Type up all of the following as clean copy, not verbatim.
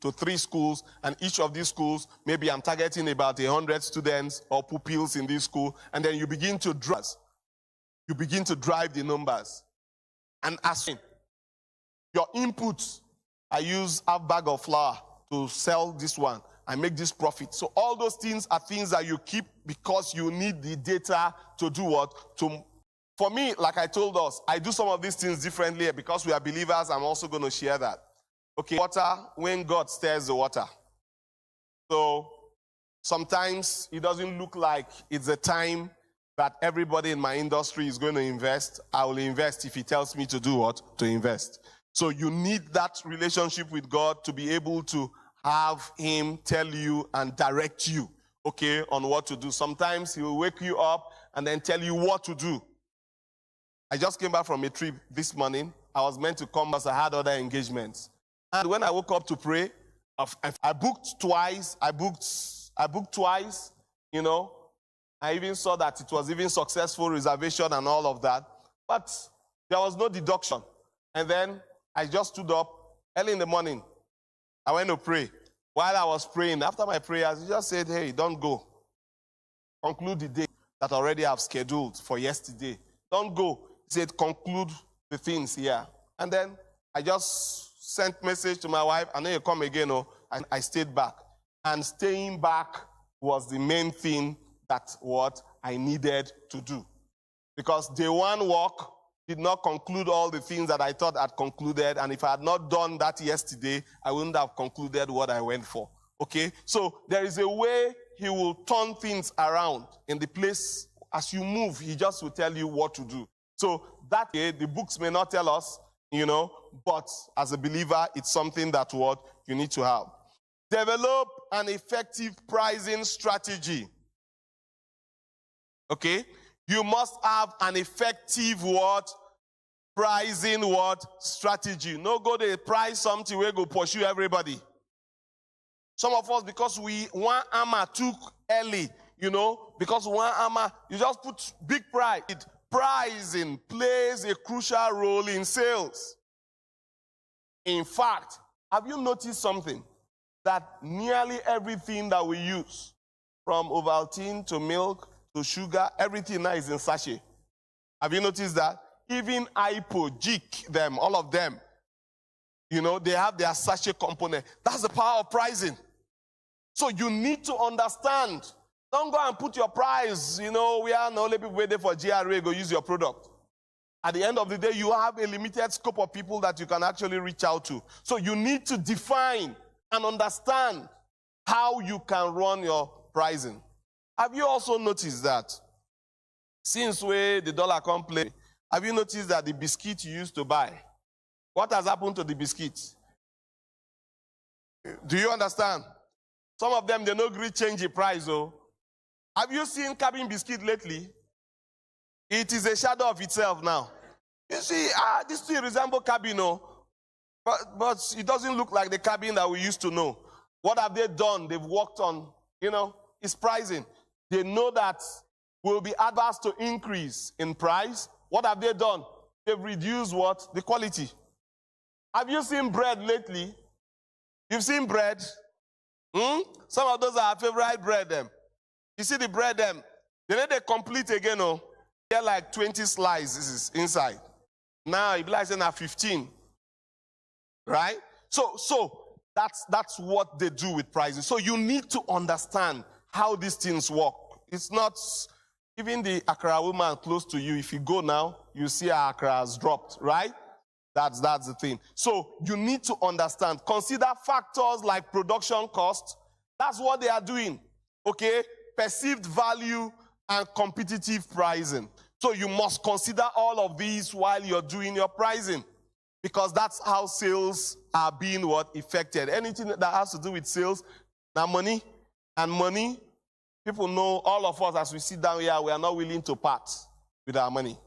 to 3 schools, and each of these schools, maybe I'm targeting about 100 students or pupils in this school, and then you begin to drive the numbers. And as your inputs, I use half bag of flour to sell this one, I make this profit. So all those things are things that you keep because you need the data to do what? For me, like I told us, I do some of these things differently because we are believers. I'm also going to share that. Okay, water, when God stirs the water. So sometimes it doesn't look like it's a time that everybody in my industry is going to invest. I will invest if he tells me to do what? To invest. So you need that relationship with God to be able to have him tell you and direct you, okay, on what to do. Sometimes he will wake you up and then tell you what to do. I just came back from a trip this morning. I was meant to come because I had other engagements. And when I woke up to pray, I booked twice. I booked twice, you know. I even saw that it was even successful reservation and all of that. But there was no deduction. And then I just stood up early in the morning. I went to pray. While I was praying, after my prayers, he just said, hey, don't go. Conclude the day that already I've scheduled for yesterday. Don't go. He said, conclude the things here. And then I just sent message to my wife, and then you come again, and I stayed back. And staying back was the main thing that what I needed to do. Because day one walk did not conclude all the things that I thought I'd concluded, and if I had not done that yesterday, I wouldn't have concluded what I went for. Okay? So there is a way he will turn things around in the place. As you move, he just will tell you what to do. So that way, the books may not tell us, you know, but as a believer, it's something that what you need to have. Develop an effective pricing strategy. Okay? You must have an effective what? Pricing what? Strategy. No go to price something where go pursue everybody. Some of us, because one armor took early, you know, because one armor, you just put big price. Pricing plays a crucial role in sales. In fact, have you noticed something? That nearly everything that we use, from Ovaltine to milk to sugar, everything now is in sachet. Have you noticed that? Even Ipo, Jik, them, all of them, you know, they have their sachet component. That's the power of pricing. So you need to understand. Don't go and put your price, you know, we are the only people waiting for GRA, go use your product. At the end of the day, you have a limited scope of people that you can actually reach out to. So you need to define and understand how you can run your pricing. Have you also noticed that since the dollar come play, have you noticed that the biscuit you used to buy, what has happened to the biscuit? Do you understand? Some of them, they no agree change the price. Oh. Have you seen cabin biscuit lately? It is a shadow of itself now. You see, this still resembles cabin, but it doesn't look like the cabin that we used to know. What have they done? They've worked on, you know, it's pricing. They know that will be adverse to increase in price. What have they done? They've reduced what? The quality. Have you seen bread lately? You've seen bread? Some of those are our favorite bread, them. You see the bread, them. They need to complete again, they're like 20 slices inside. Now, if like saying 15. Right? So that's what they do with pricing. So you need to understand how these things work. It's not, even the Accra woman close to you, if you go now, you see her Accra has dropped, right? That's the thing. So you need to understand. Consider factors like production cost. That's what they are doing. Okay? Perceived value and competitive pricing. So you must consider all of these while you're doing your pricing. Because that's how sales are being affected. Anything that has to do with sales, now money, and money, people know, all of us as we sit down here, we are not willing to part with our money.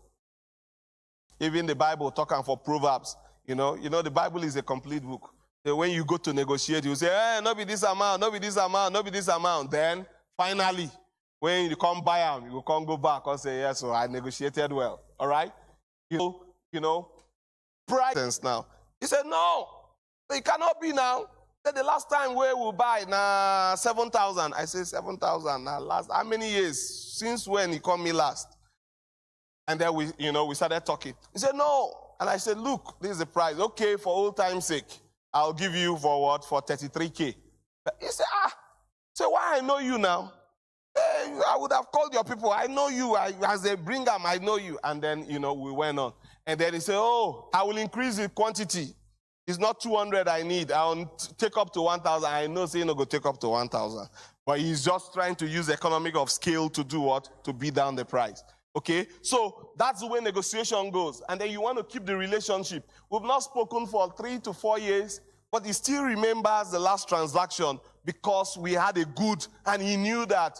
Even the Bible talking for Proverbs, you know, the Bible is a complete book. So when you go to negotiate, you say, hey, not be this amount, not be this amount, not be this amount. Then, finally, when you come buy them, you can't go back and say, yes, so I negotiated well. All right? You know, price now. He said, no, it cannot be now. The last time we will buy na 7,000. I say 7,000. Last how many years? Since when he called me last? And then we started talking. He said no. And I said, look, this is the price. Okay, for old time's sake, I'll give you for what? For 33K. He said, so why I know you now? Hey, I would have called your people. I know you. As they bring them, I know you. And then, we went on. And then he said, oh, I will increase the quantity. It's not 200 I need. I'll take up to 1,000. I know saying no go take up to 1,000. But he's just trying to use economic of scale to do what? To beat down the price. Okay? So that's the way negotiation goes. And then you want to keep the relationship. We've not spoken for 3 to 4 years, but he still remembers the last transaction because we had a good, and he knew that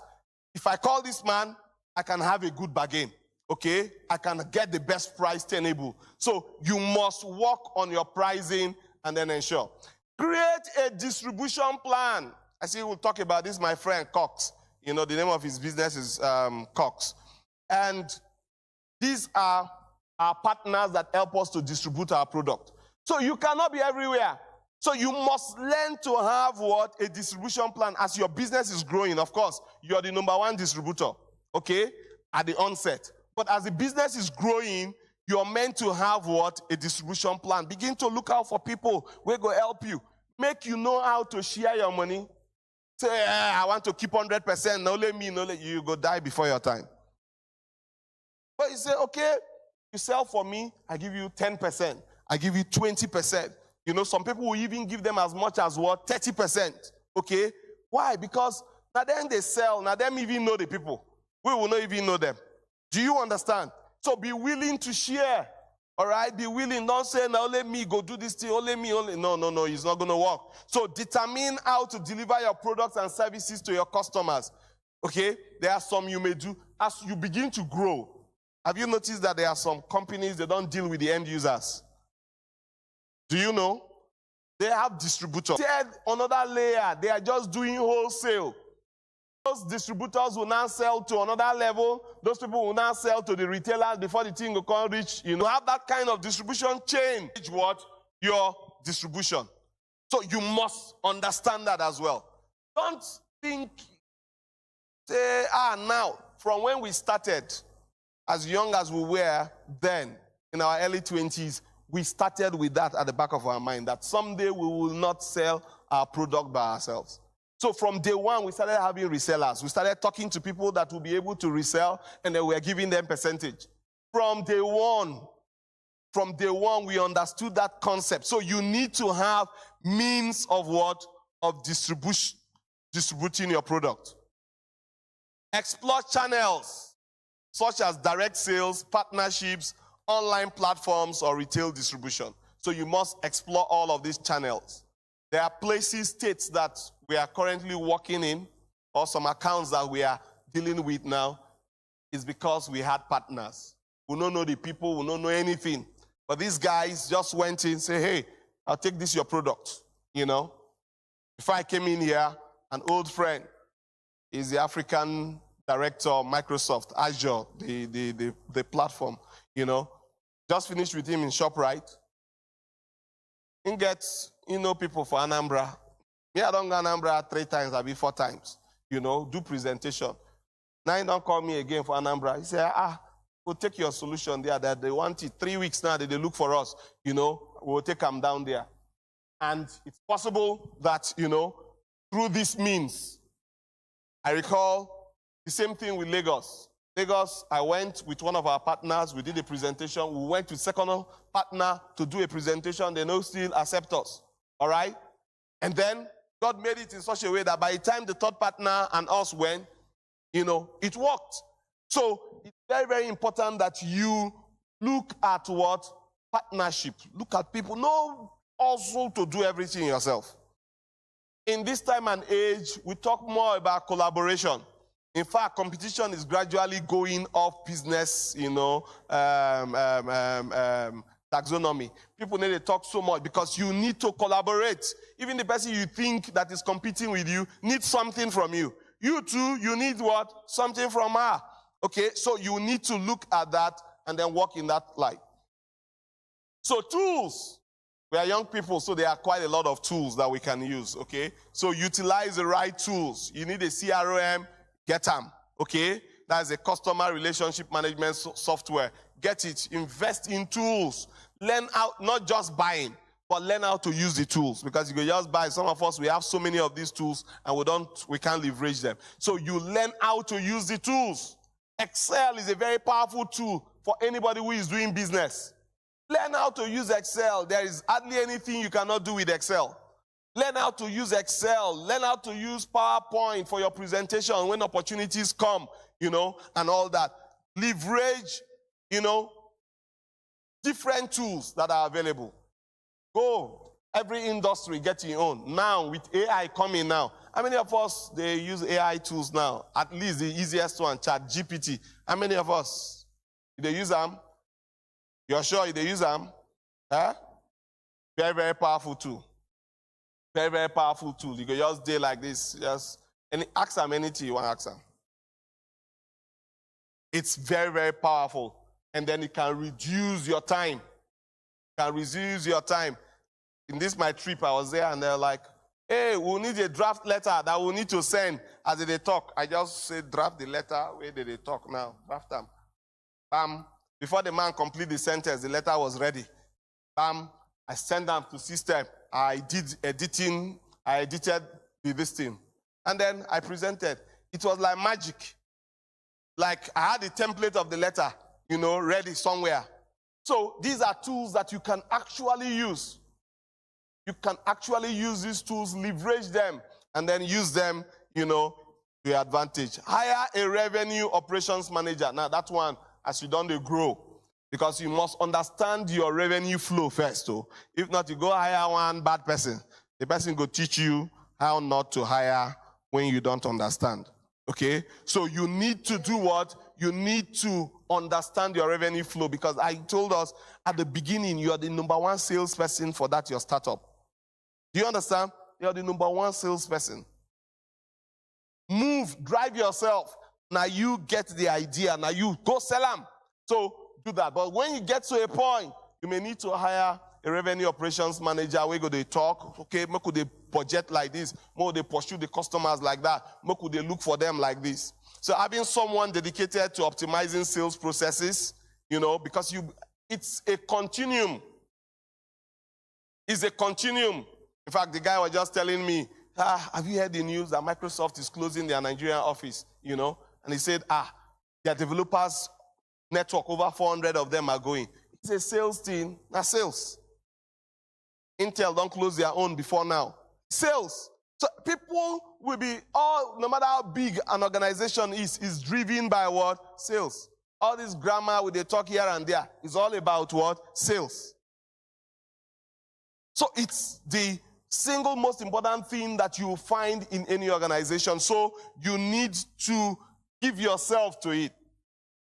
if I call this man, I can have a good bargain. Okay, I can get the best price tenable. So you must work on your pricing and then ensure. Create a distribution plan. I see we'll talk about this, my friend Cox. The name of his business is Cox. And these are our partners that help us to distribute our product. So you cannot be everywhere. So you must learn to have what? A distribution plan. As your business is growing, of course, you're the #1 distributor, okay, at the onset. But as the business is growing, you're meant to have what? A distribution plan. Begin to look out for people who go help you. Make you know how to share your money. Say, I want to keep 100%. No, let me, no, let you go die before your time. But you say, okay, you sell for me, I give you 10%. I give you 20%. Some people will even give them as much as what? 30%. Okay? Why? Because now then they sell, now them even know the people. We will not even know them. Do you understand? So be willing to share. All right? Be willing. Don't say, now let me go do this thing. Only me. No. It's not going to work. So determine how to deliver your products and services to your customers. Okay? There are some you may do. As you begin to grow, have you noticed that there are some companies that don't deal with the end users? Do you know? They have distributors. Another layer. They are just doing wholesale. Those distributors will now sell to another level. Those people will now sell to the retailers before the thing will come reach. Have that kind of distribution chain. What? Your distribution. So you must understand that as well. Don't think, say, now, from when we started, as young as we were then, in our early 20s, we started with that at the back of our mind, that someday we will not sell our product by ourselves. So from day one, we started having resellers. We started talking to people that will be able to resell, and then we are giving them percentage. From day one, we understood that concept. So you need to have means of what? Of distributing your product. Explore channels such as direct sales, partnerships, online platforms, or retail distribution. So you must explore all of these channels. There are places, states that we are currently working in, or some accounts that we are dealing with now, is because we had partners. We don't know the people, we don't know anything. But these guys just went in and said, hey, I'll take this your product. Before I came in here, an old friend is the African director of Microsoft, Azure, the platform, Just finished with him in ShopRite. He gets, people for Anambra. Me, I don't go Anambra 3 times, I'll be 4 times. Do presentation. Now he don't call me again for Anambra. He said, we'll take your solution there that they want it. 3 weeks now that they look for us, we'll take them down there. And it's possible that, through this means, I recall the same thing with Lagos. Lagos, I went with one of our partners. We did a presentation. We went to second partner to do a presentation. They no still accept us. All right? And then God made it in such a way that by the time the third partner and us went, it worked. So it's very, very important that you look at what? Partnership. Look at people. Know also to do everything yourself. In this time and age, we talk more about collaboration. In fact, competition is gradually going off business, taxonomy. People need to talk so much because you need to collaborate. Even the person you think that is competing with you needs something from you. You too, you need what? Something from her. Okay, so you need to look at that and then work in that light. So tools. We are young people, so there are quite a lot of tools that we can use, okay? So utilize the right tools. You need a CRM, get them, okay? That's a customer relationship management software. Get it. Invest in tools. Learn out, not just buying, but learn how to use the tools. Because you can just buy. Some of us, we have so many of these tools, and we can't leverage them. So you learn how to use the tools. Excel is a very powerful tool for anybody who is doing business. Learn how to use Excel. There is hardly anything you cannot do with Excel. Learn how to use Excel. Learn how to use PowerPoint for your presentation when opportunities come, and all that. Leverage, different tools that are available. Go. Every industry, get your own. Now, with AI coming now, how many of us, they use AI tools now? At least the easiest one, ChatGPT. How many of us? They use them? You're sure they use them? Huh? Very, very powerful tool. Very, very powerful tool. You can just do like this. Ask them anything you want to ask them. It's very, very powerful. And then it can reduce your time. In this my trip, I was there and they're like, hey, we'll need a draft letter that we'll need to send as they talk. I just say draft the letter. Where did they talk now? Draft them. Before the man complete the sentence, the letter was ready. I sent them to system. I did editing. I edited this thing. And then I presented. It was like magic. Like I had the template of the letter, ready somewhere. So these are tools that you can actually use. You can actually use these tools, leverage them, and then use them, to your advantage. Hire a revenue operations manager. Now that one, as you don't grow, because you must understand your revenue flow first. So if not, you go hire one bad person. The person will teach you how not to hire when you don't understand. Okay? So you need to do what? You need to understand your revenue flow, because I told us at the beginning, you are the number one salesperson for that your startup. Do you understand? You are the number one salesperson. Move, drive yourself. Now you get the idea. Now you go sell them. So do that. But when you get to a point, you may need to hire a revenue operations manager. Where go they talk? Okay, how could they budget like this? How they pursue the customers like that? How could they look for them like this? So having someone dedicated to optimizing sales processes, because it's a continuum. It's a continuum. In fact, the guy was just telling me, have you heard the news that Microsoft is closing their Nigerian office? And he said, their developers network, over 400 of them are going. It's a sales team, not sales. Intel don't close their own before now. Sales. So people will be no matter how big an organization is driven by what? Sales. All this grammar with they talk here and there is all about what? Sales. So it's the single most important thing that you find in any organization. So you need to give yourself to it.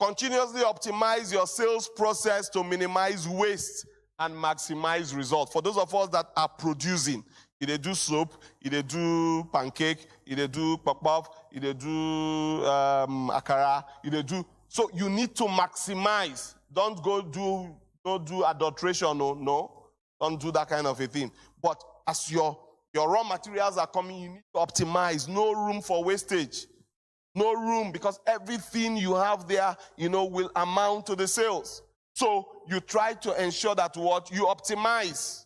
Continuously optimize your sales process to minimize waste and maximize results. For those of us that are producing, if they do soap, if they do pancake, if they do pop-up, if they do akara, if they do. So you need to maximize. Don't do adulteration, no. Don't do that kind of a thing. But as your raw materials are coming, you need to optimize. No room for wastage. No room, because everything you have there, will amount to the sales. So you try to ensure that what? You optimize.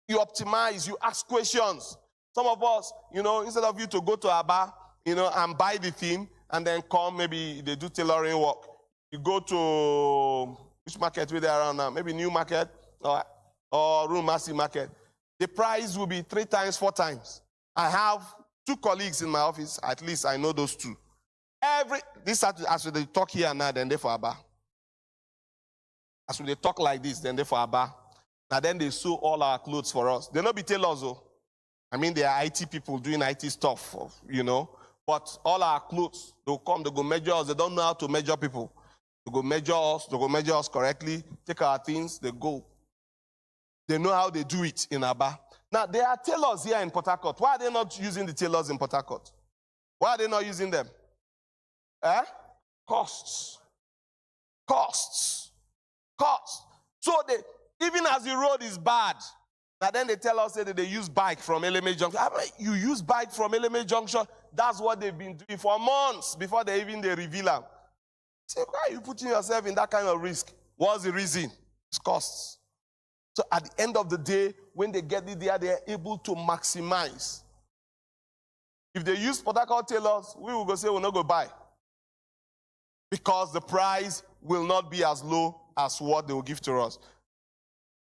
You optimize. You ask questions. Some of us, instead of you to go to Aba, and buy the thing, and then come, maybe they do tailoring work. You go to, which market were they around now? Maybe New Market or Rumasi Market. The price will be 3 times, 4 times. I have 2 colleagues in my office, at least I know those 2. As they talk here now, then they for Aba. As they talk like this, then they for Aba. Now then they sew all our clothes for us. They not be tailors, though. I mean, they are IT people doing IT stuff, But all our clothes, they'll come, they go measure us. They don't know how to measure people. They go measure us correctly, take our things, they go. They know how they do it in Aba. Now, there are tailors here in Port Harcourt. Why are they not using the tailors in Port Harcourt? Why are they not using them? Costs. So even as the road is bad, Now then they tell us that they use bike from LMA Junction. You use bike from LMA Junction? That's what they've been doing for months before they reveal them. Say, why are you putting yourself in that kind of risk? What's the reason? It's costs. So at the end of the day, when they get it there, they're able to maximize. If they use Port Harcourt tailors, we will go say we'll not go buy. Because the price will not be as low as what they will give to us.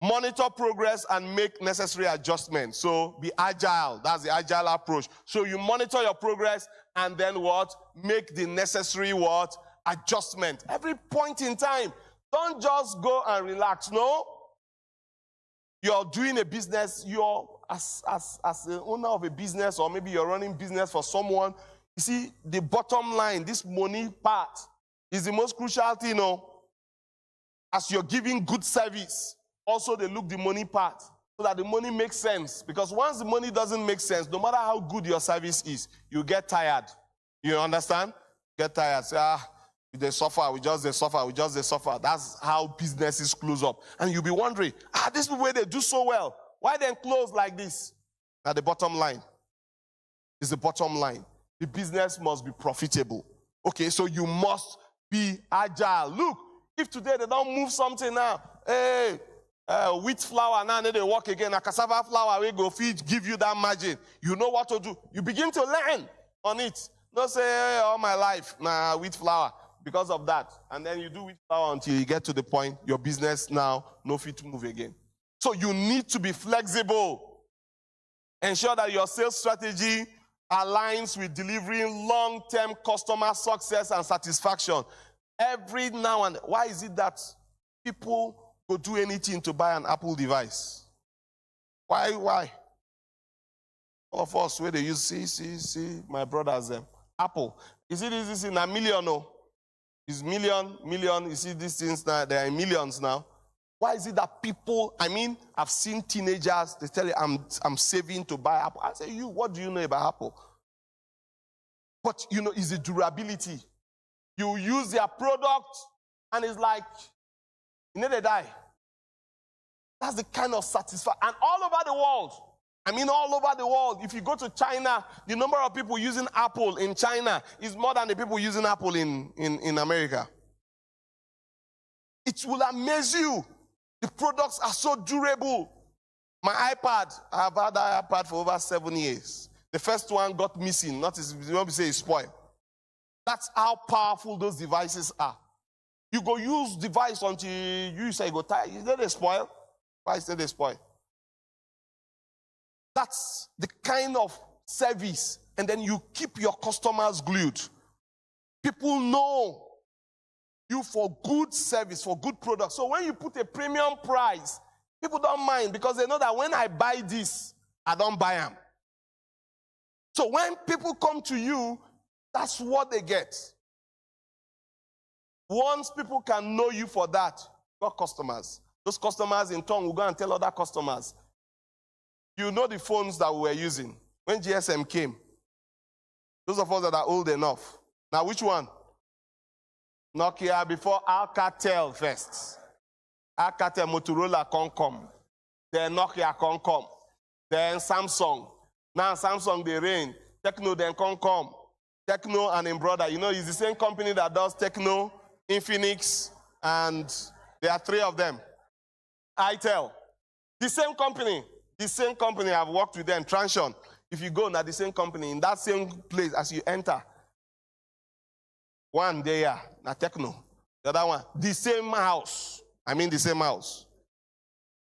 Monitor progress and make necessary adjustments. So be agile. That's the agile approach. So you monitor your progress and then what? Make the necessary what? Adjustment. Every point in time. Don't just go and relax. No. You're doing a business. You're as the owner of a business, or maybe you're running business for someone. You see, the bottom line, this money part, is the most crucial thing. As you're giving good service, also they look the money part so that the money makes sense. Because once the money doesn't make sense, no matter how good your service is, you get tired. You understand? Get tired. Say, they suffer, we just suffer. That's how businesses close up. And you'll be wondering, this is the way they do so well. Why then close like this? At the bottom line. It's the bottom line. The business must be profitable. Okay, so you must be agile. Look, if today they don't move something now, wheat flour, now they work again, a cassava flour, we go feed, give you that margin. You know what to do. You begin to learn on it. Don't say, all my life, wheat flour, because of that. And then you do wheat flour until you get to the point, your business now, no fit to move again. So you need to be flexible. Ensure that your sales strategy aligns with delivering long-term customer success and satisfaction. Every now and then. Why is it that people go do anything to buy an Apple device? Why? All of us, where they use, see, my brothers, Apple. You see this in a million, no? It's million. You see these things now, they are in millions now. Why is it that people, I've seen teenagers, they tell you, I'm saving to buy Apple. I say, what do you know about Apple? But, it's the durability. You use their product, and it's like, they die. That's the kind of satisfaction. And all over the world, all over the world, if you go to China, the number of people using Apple in China is more than the people using Apple in America. It will amaze you. The products are so durable. My iPad, I've had that iPad for over 7 years. The first one got missing, not to say it's spoiled. That's how powerful those devices are. You go use device until you say you go tired. Is that they spoil? Why is that they spoil? That's the kind of service. And then you keep your customers glued. People know you for good service, for good products. So when you put a premium price, people don't mind because they know that when I buy this, I don't buy them. So when people come to you, that's what they get. Once people can know you for that, your customers. Those customers in turn will go and tell other customers. You know the phones that we were using when GSM came. Those of us that are old enough. Now which one? Nokia before Alcatel first. Alcatel, Motorola, Concom. Then Nokia, Concom. Then Samsung. Now Samsung, they reign. Techno, then Concom. Techno and Embroider. It's the same company that does Techno, Infinix, and there are 3 of them. Itel. The same company. I've worked with them. Transion. If you go now, the same company, in that same place as you enter. One there, na Techno. The other one, the same house. The same house.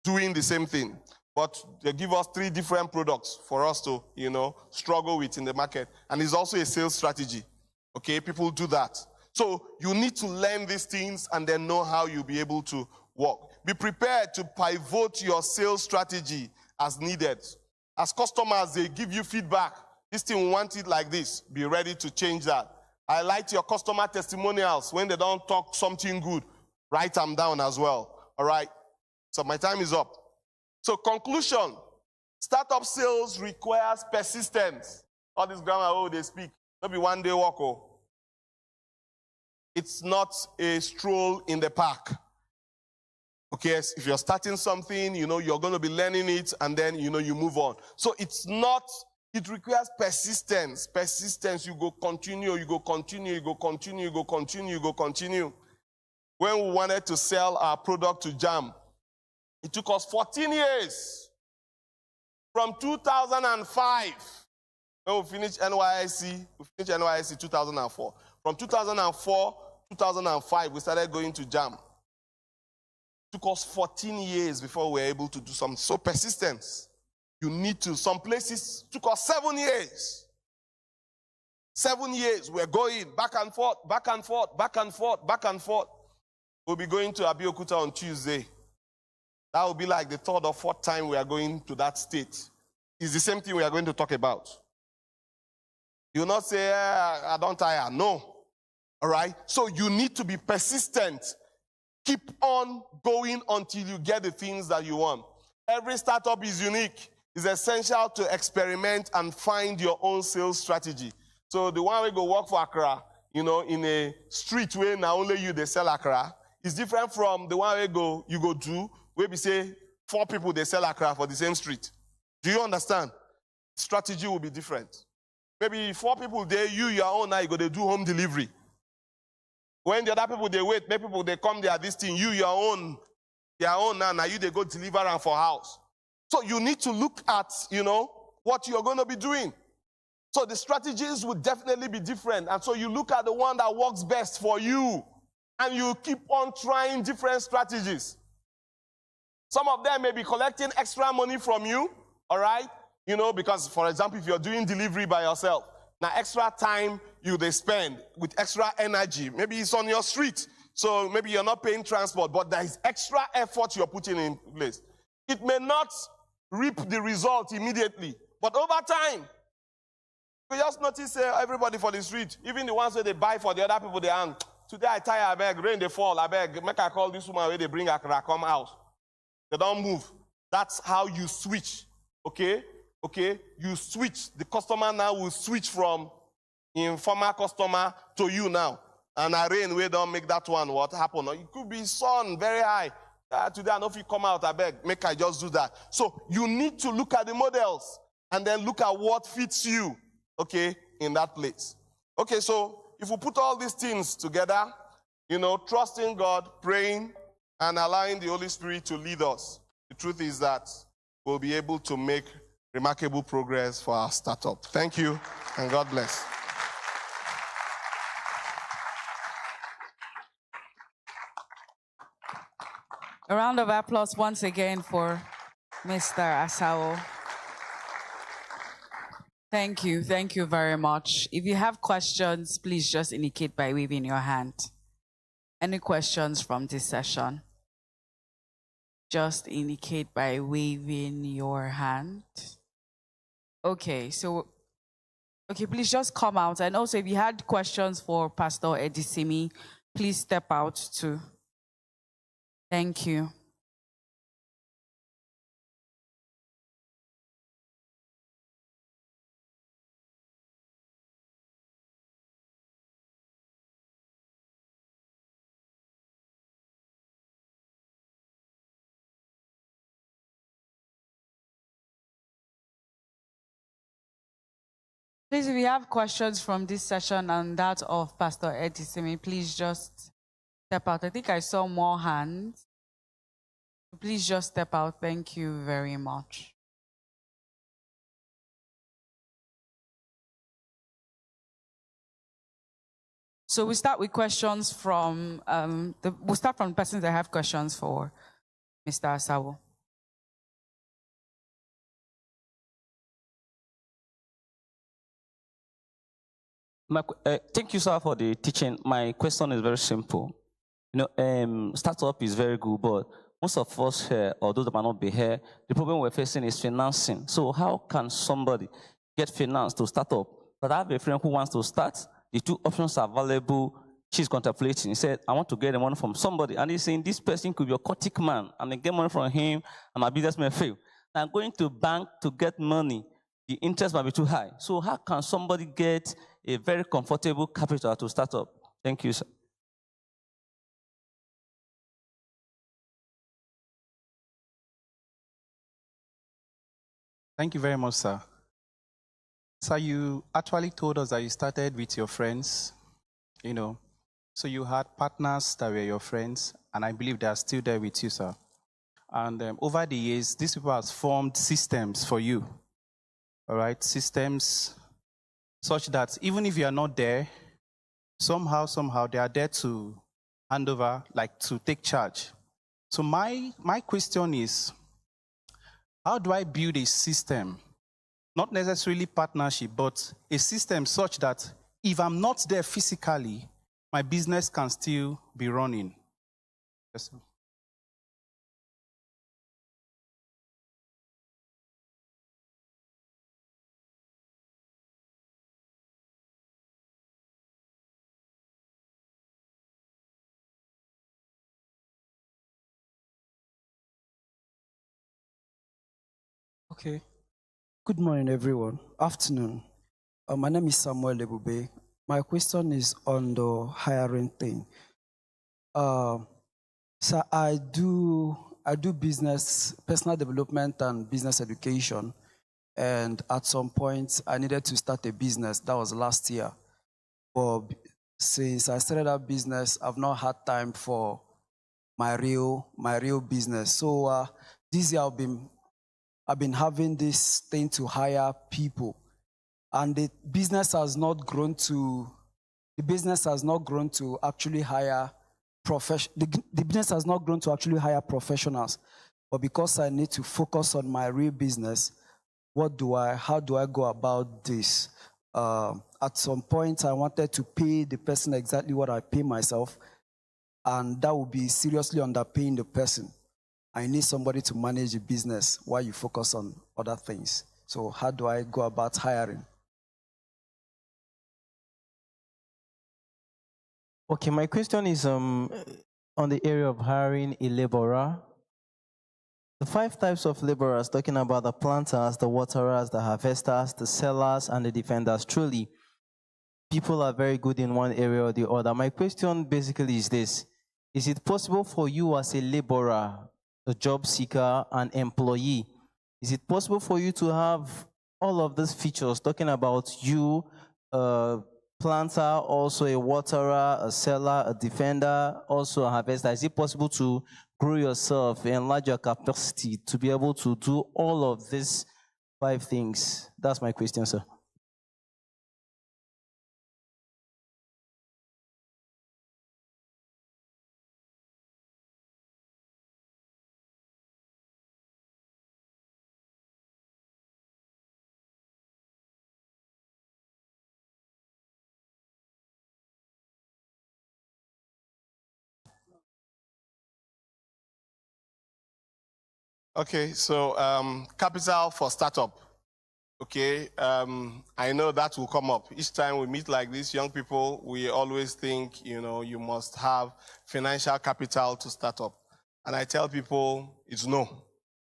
Doing the same thing. But they give us 3 different products for us to, struggle with in the market. And it's also a sales strategy. Okay, people do that. So you need to learn these things and then know how you'll be able to work. Be prepared to pivot your sales strategy as needed. As customers, they give you feedback. This thing, we want it like this. Be ready to change that. Highlight your customer testimonials. When they don't talk something good, write them down as well. All right? So my time is up. So conclusion, startup sales requires persistence. All this grammar, they speak. Maybe one day walk. It's not a stroll in the park. Okay, if you're starting something, you're going to be learning it, and then, you move on. So it requires persistence. Persistence, you go continue. When we wanted to sell our product to JAM, it took us 14 years. From 2005, when we finished NYSC 2004. From 2004, 2005, we started going to JAM. It took us 14 years before we were able to do something. So persistence. You need to. Some places took us 7 years. 7 years. We're going back and forth. We'll be going to Abeokuta on Tuesday. That will be like the third or fourth time we are going to that state. It's the same thing we are going to talk about. You will not say, I don't tire. No. All right? So you need to be persistent. Keep on going until you get the things that you want. Every startup is unique. It's essential to experiment and find your own sales strategy. So the one we go work for Accra, in a street where now only you they sell Accra, is different from the one you go do, where we say 4 people they sell Accra for the same street. Do you understand? Strategy will be different. Maybe 4 people there, your own now you go they do home delivery. When the other people they wait, maybe people they come there this thing, your own now you they go deliver and for house. So you need to look at, what you're going to be doing. So the strategies will definitely be different. And so you look at the one that works best for you. And you keep on trying different strategies. Some of them may be collecting extra money from you, all right? Because, for example, if you're doing delivery by yourself, now extra time they spend with extra energy. Maybe it's on your street, so maybe you're not paying transport, but there is extra effort you're putting in place. It may not reap the result immediately, but over time, you just notice everybody for the street, even the ones that they buy for the other people, they hang. Today I tire, I beg, rain they fall, I beg, make I call this woman where they bring Accra, come out. They don't move. That's how you switch, okay? Okay, you switch. The customer now will switch from informal customer to you now. And a rain we don't make that one what happen. Or it could be sun very high. Today I know if you come out, I beg, make I just do that. So you need to look at the models and then look at what fits you, okay, in that place. Okay, so if we put all these things together, trusting God, praying, and allowing the Holy Spirit to lead us, the truth is that we'll be able to make remarkable progress for our startup. Thank you, and God bless. A round of applause once again for Mr. Asao. Thank you very much. If you have questions, please just indicate by waving your hand. Any questions from this session? Just indicate by waving your hand. Okay, please just come out. And also, if you had questions for Pastor Edisimi, please step out too. Thank you. Please, if you have questions from this session and that of Pastor Edisimi, please just step out. I think I saw more hands. Please just step out. Thank you very much. So we start with questions from, we'll start from persons that have questions for Mr. Asao. Thank you, sir, for the teaching. My question is very simple. Startup is very good, but most of us here, or those that might not be here, the problem we're facing is financing. So how can somebody get finance to start up? But I have a friend who wants to start. The 2 options are available. She's contemplating. He said, I want to get the money from somebody. And he's saying, this person could be a Kotik man. And I get money from him, and my business may fail. I'm going to bank to get money. The interest might be too high. So how can somebody get a very comfortable capital to start up? Thank you, sir. Thank you very much, sir. Sir, you actually told us that you started with your friends, so you had partners that were your friends, and I believe they are still there with you, sir. And over the years, these people have formed systems for you, all right? Systems such that even if you are not there, somehow they are there to hand over, like to take charge. So my question is, how do I build a system, not necessarily partnership, but a system such that if I'm not there physically, my business can still be running? Yes, sir. Okay. Good morning, everyone. Afternoon. My name is Samuel Lebube. My question is on the hiring thing. So I do business, personal development, and business education. And at some point, I needed to start a business. That was last year. But since I started that business, I've not had time for my real business. So this year I've been having this thing to hire people, and the business has not grown to actually hire the business has not grown to actually hire professionals. But because I need to focus on my real business, how do I go about this? At some point, I wanted to pay the person exactly what I pay myself, and that would be seriously underpaying the person. I need somebody to manage the business while you focus on other things. So how do I go about hiring? Okay, my question is on the area of hiring a laborer. The 5 types of laborers, talking about the planters, the waterers, the harvesters, the sellers, and the defenders. Truly, people are very good in one area or the other. My question basically is this: is it possible for you as a laborer, a job seeker, an employee, is it possible for you to have all of these features, talking about you, planter, also a waterer, a seller, a defender, also a harvester? Is it possible to grow yourself, enlarge your capacity to be able to do all of these 5 things? That's my question, sir. Okay, so capital for startup. Okay, I know that will come up. Each time we meet like this, young people, we always think, you must have financial capital to start up. And I tell people it's no,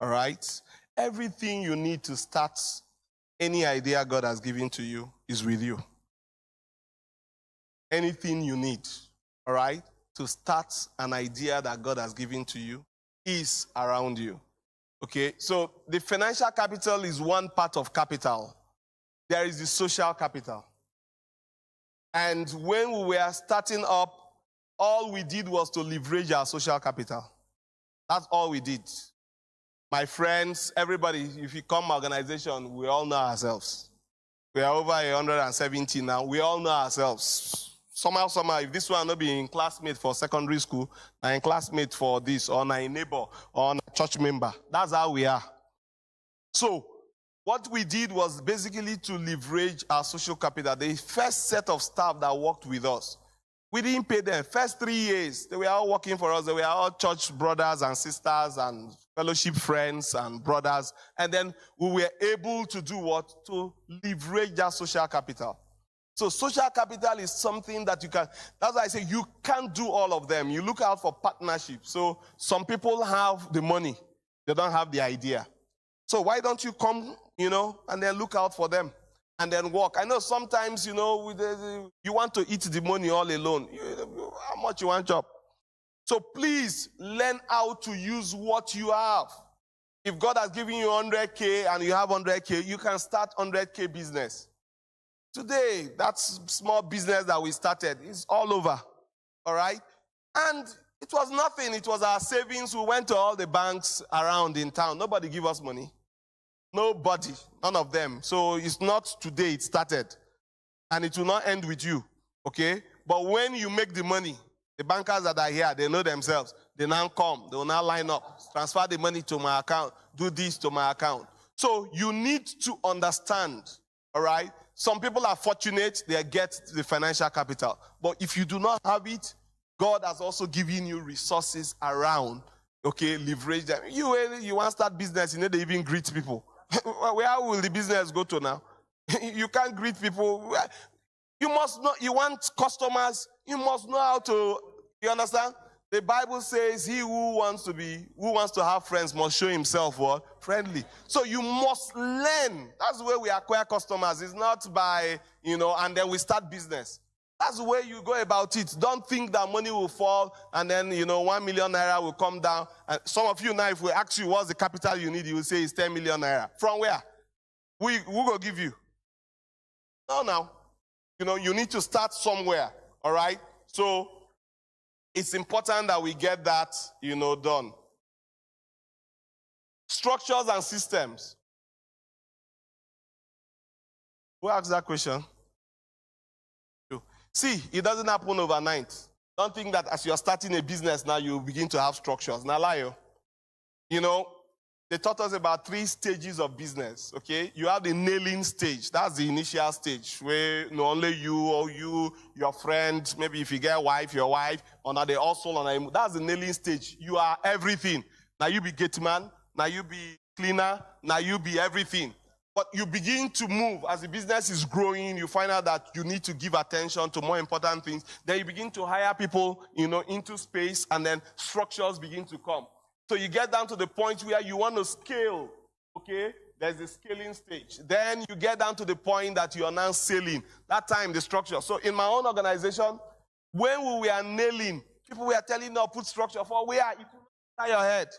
all right? Everything you need to start any idea God has given to you is with you. Anything you need, all right, to start an idea that God has given to you is around you. Okay, so the financial capital is one part of capital. There is the social capital. And when we were starting up, all we did was to leverage our social capital. That's all we did. My friends, everybody, if you come organization, we all know ourselves. We are over 170 now. We all know ourselves. Somehow, if this one not being classmate for secondary school, I'm classmate for this, or my neighbor, or a church member. That's how we are. So, what we did was basically to leverage our social capital. The first set of staff that worked with us, we didn't pay them. First 3 years, they were all working for us. They were all church brothers and sisters and fellowship friends and brothers. And then we were able to do what? To leverage that social capital. So social capital is something that you can, that's why I say you can't do all of them. You look out for partnership. So some people have the money. They don't have the idea. So why don't you come, and then look out for them and then work. I know sometimes, you want to eat the money all alone. How much you want job? So please learn how to use what you have. If God has given you 100K and you have 100K, you can start 100K business. Today, that small business that we started is all over. All right? And it was nothing. It was our savings. We went to all the banks around in town. Nobody gave us money. Nobody. None of them. So it's not today it started. And it will not end with you. Okay? But when you make the money, the bankers that are here, they know themselves. They now come. They will now line up. Transfer the money to my account. Do this to my account. So you need to understand. All right? Some people are fortunate. They get the financial capital. But if you do not have it, God has also given you resources around, okay, leverage them. You want to start business, you need to even greet people. Where will the business go to now? You can't greet people. You must know, you want customers, you must know how to, you understand? The Bible says he who wants to have friends must show himself what? Friendly. So you must learn. That's the way we acquire customers. It's not by, and then we start business. That's the way you go about it. Don't think that money will fall and then, 1 million naira will come down. And some of you now, if we ask you what's the capital you need, you will say it's 10 million naira. From where? Who will give you? No, now. You need to start somewhere, all right? So it's important that we get that, done. Structures and systems. Who asked that question? See, it doesn't happen overnight. Don't think that as you're starting a business now, you begin to have structures. Now, lie. They taught us about 3 stages of business, okay? You have the nailing stage. That's the initial stage where only you or your friend, maybe if you get your wife, or now they also, that's the nailing stage. You are everything. Now you be gate man, now you be cleaner, now you be everything. But you begin to move. As the business is growing, you find out that you need to give attention to more important things. Then you begin to hire people, into space, and then structures begin to come. So you get down to the point where you want to scale, okay? There's the scaling stage. Then you get down to the point that you are now scaling. That time, the structure. So in my own organization, when we were nailing, people were telling us, put structure for where? It will not enter your head.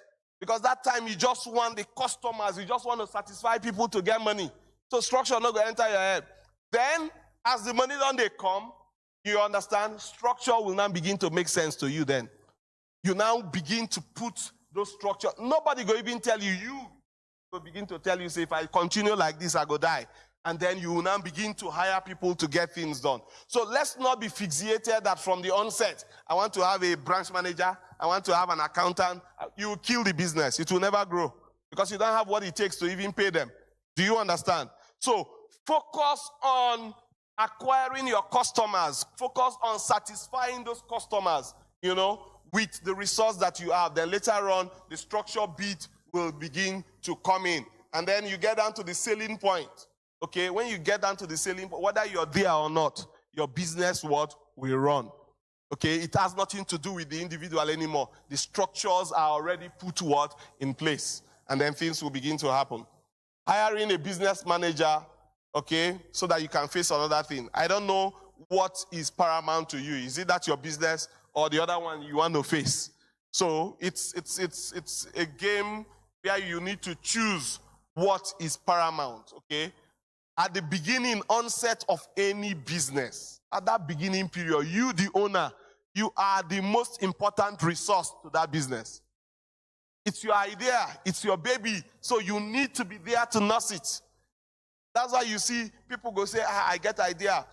Because that time you just want the customers, you just want to satisfy people to get money. So structure not going to enter your head. Then, as the money don't they come, you understand, structure will now begin to make sense to you then. You now begin to put those structures. Nobody will even tell you, you will begin to tell you, say, if I continue like this, I go die. And then you will now begin to hire people to get things done. So let's not be fixated that from the onset, I want to have a branch manager, I want to have an accountant. You will kill the business. It will never grow because you don't have what it takes to even pay them. Do you understand? So focus on acquiring your customers. Focus on satisfying those customers, with the resource that you have. Then later on, the structure bit will begin to come in. And then you get down to the selling point. Okay, when you get down to the selling point, whether you're there or not, your business will run. Okay, it has nothing to do with the individual anymore. The structures are already put in place. And then things will begin to happen. Hiring a business manager, okay, so that you can face another thing. I don't know what is paramount to you. Is it that your business or the other one you want to face? So it's a game where you need to choose what is paramount, okay? At the beginning, onset of any business, at that beginning period, you, the owner, you are the most important resource to that business. It's your idea. It's your baby. So you need to be there to nurse it. That's why you see people go say, I get idea.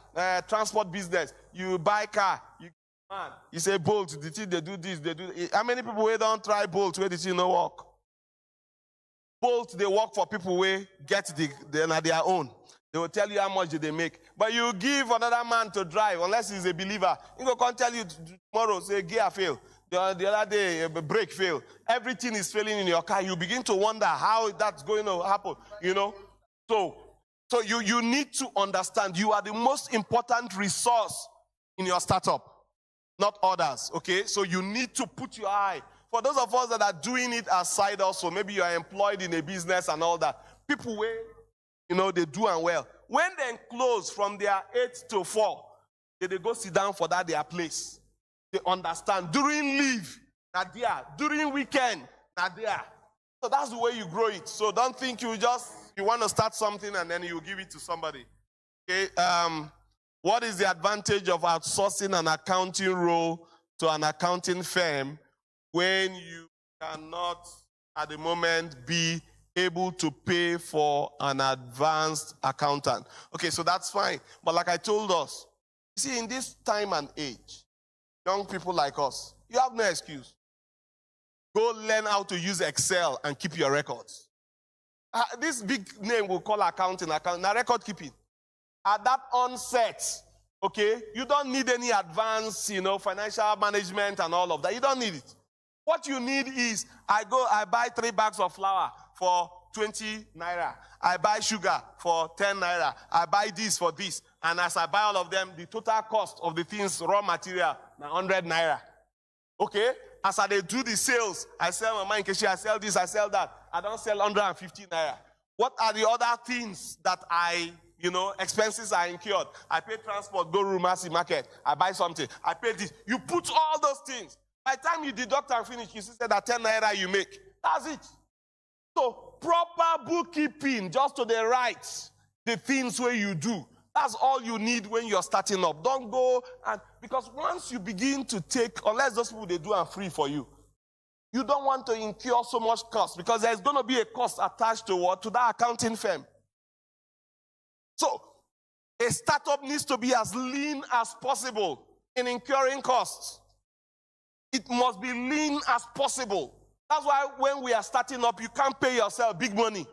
Transport business. You buy car. You say Bolt. They do this. They do. How many people who don't try Bolt? Where did you not work? Bolt, they work for people who get their own. They will tell you how much they make. But you give another man to drive, unless he's a believer. He will come tell you tomorrow, say gear fail. The other day, brake fail. Everything is failing in your car. You begin to wonder how that's going to happen, So you need to understand you are the most important resource in your startup, not others, okay? So you need to put your eye. For those of us that are doing it as side also, maybe you are employed in a business and all that, people they do and well. When they close from their 8 to 4, they go sit down for their place. They understand. During leave, not there. During weekend, not there. So that's the way you grow it. So don't think you want to start something and then you give it to somebody. Okay. What is the advantage of outsourcing an accounting role to an accounting firm when you cannot, at the moment, be able to pay for an advanced accountant? Okay, so that's fine. But like I told us, see, in this time and age, young people like us, you have no excuse. Go learn how to use Excel and keep your records. This big name we'll call accounting. Now record keeping. At that onset, okay, you don't need any advanced, financial management and all of that. You don't need it. What you need is, I buy 3 bags of flour for 20 naira. I buy sugar for 10 naira. I buy this for this. And as I buy all of them, the total cost of the things, raw material, 100 naira. Okay? As I do the sales, I sell my mind, I sell this, I sell that. I don't sell 150 naira. What are the other things that expenses are incurred? I pay transport, go to Rumasi market. I buy something. I pay this. You put all those things. By the time you deduct and finish, you see that 10 naira you make. That's it. So proper bookkeeping, just to the right, the things where you do. That's all you need when you're starting up. Don't go because once you begin to take, unless those people they do are free for you, you don't want to incur so much cost because there's going to be a cost attached to what? To that accounting firm. So a startup needs to be as lean as possible in incurring costs. It must be lean as possible. That's why when we are starting up, you can't pay yourself big money.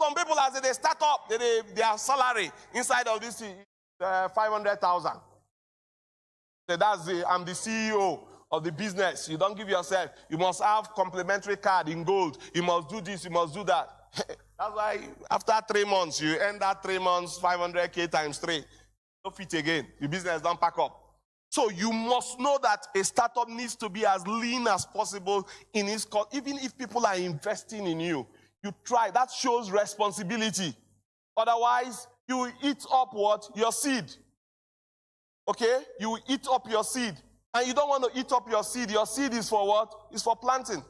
Some people, as they start up, their salary inside of this 500,000. So I'm the CEO of the business. You don't give yourself. You must have complimentary card in gold. You must do this. You must do that. That's why after 3 months, you end that 3 months, 500K times 3. No fit again. The business don't pack up. So you must know that a startup needs to be as lean as possible in its cost. Even if people are investing in you, you try. That shows responsibility. Otherwise, you will eat up what? Your seed. Okay? You will eat up your seed. And you don't want to eat up your seed. Your seed is for what? It's for planting.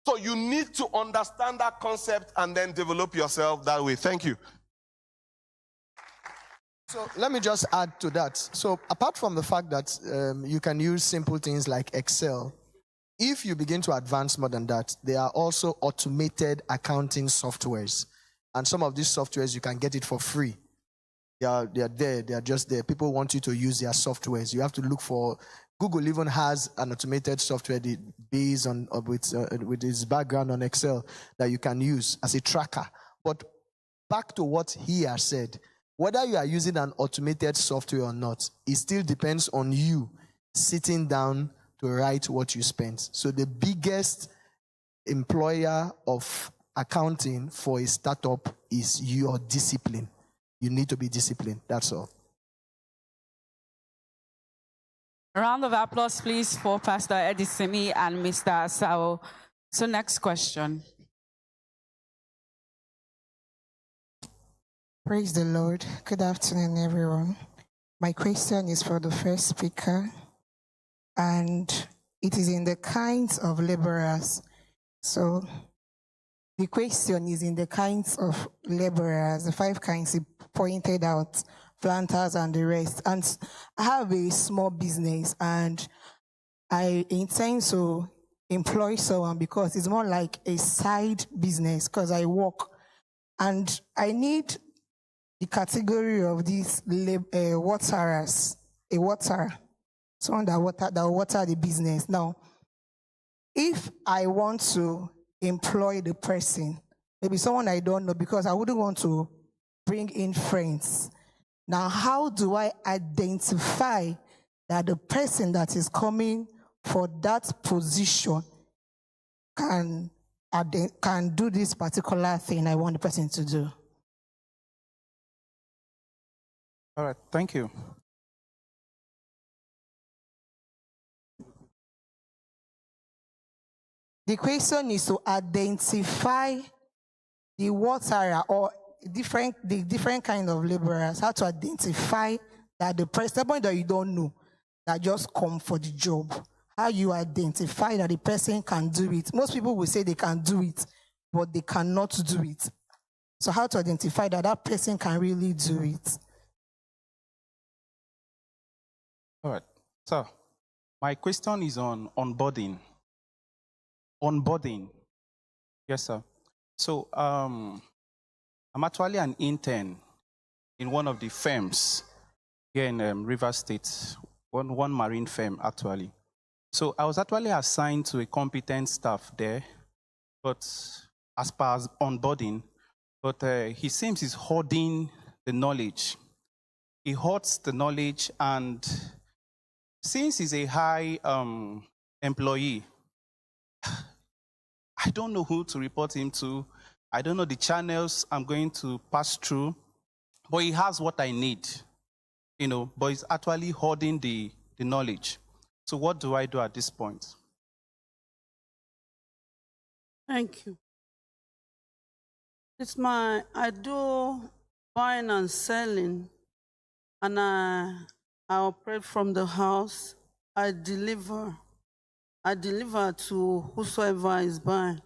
So you need to understand that concept and then develop yourself that way. Thank you. So let me just add to that. So apart from the fact that you can use simple things like Excel, if you begin to advance more than that, there are also automated accounting softwares. And some of these softwares, you can get it for free. They are there. They are just there. People want you to use their softwares. You have to look for... Google even has an automated software based on with its background on Excel that you can use as a tracker. But back to what he has said, whether you are using an automated software or not, it still depends on you sitting down to write what you spent. So the biggest employer of accounting for a startup is your discipline. You need to be disciplined. That's all. A round of applause, please, for Pastor Edisimi and Mr. Asao. So next question. Praise the Lord. Good afternoon, everyone. My question is for the first speaker, and it is in the kinds of laborers. So the question is in the kinds of laborers, the 5 kinds he pointed out, planters and the rest. And I have a small business, and I intend to employ someone because it's more like a side business because I work, and I need the category of these waterers, a waterer, someone that water the business. Now, if I want to employ the person, maybe someone I don't know, because I wouldn't want to bring in friends. Now, how do I identify that the person that is coming for that position can do this particular thing I want the person to do? All right, thank you. The question is to identify the waterer or the different kind of laborers, how to identify that the person that you don't know, that just come for the job, how you identify that the person can do it. Most people will say they can do it, but they cannot do it. So how to identify that that person can really do it? All right. So my question is on onboarding. Onboarding. Yes, sir. So I'm actually an intern in one of the firms here in River State, one marine firm actually. So I was actually assigned to a competent staff there, but as per as onboarding, but he seems he's hoarding the knowledge. He hoards the knowledge, and since he's a high employee, I don't know who to report him to. I don't know the channels I'm going to pass through, but he has what I need, but he's actually hoarding the knowledge. So what do I do at this point? Thank you. I do buying and selling, and I operate from the house. I deliver to whosoever is buying.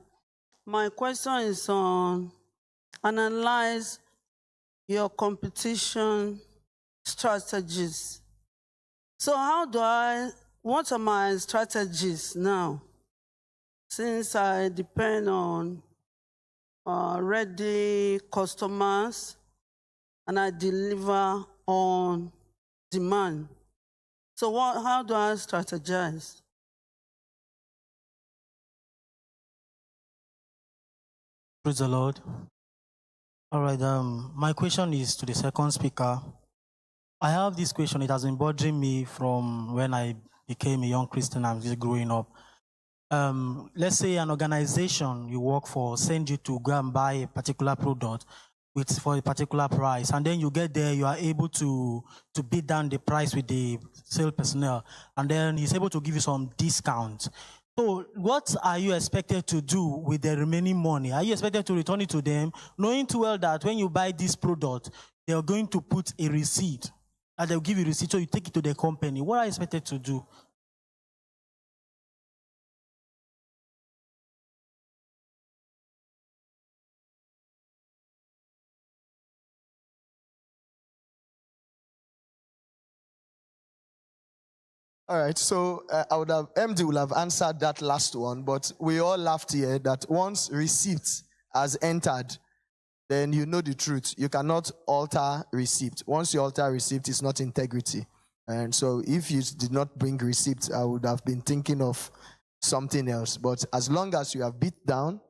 My question is on analyze your competition strategies. So what are my strategies now? Since I depend on ready customers and I deliver on demand. So how do I strategize? Praise the Lord. All right, my question is to the second speaker. I have this question. It has been bothering me from when I became a young Christian and just growing up. Let's say an organization you work for send you to go and buy a particular product for a particular price, and then you get there, you are able to beat down the price with the sales personnel, and then he's able to give you some discount. So what are you expected to do with the remaining money? Are you expected to return it to them, knowing too well that when you buy this product, they're going to put a receipt, and they'll give you a receipt, so you take it to the company? What are you expected to do? All right, so MD will have answered that last one, but we all laughed here that once receipt has entered, then you know the truth. You cannot alter receipt. Once you alter receipt, it's not integrity. And so if you did not bring receipt, I would have been thinking of something else. But as long as you have beat down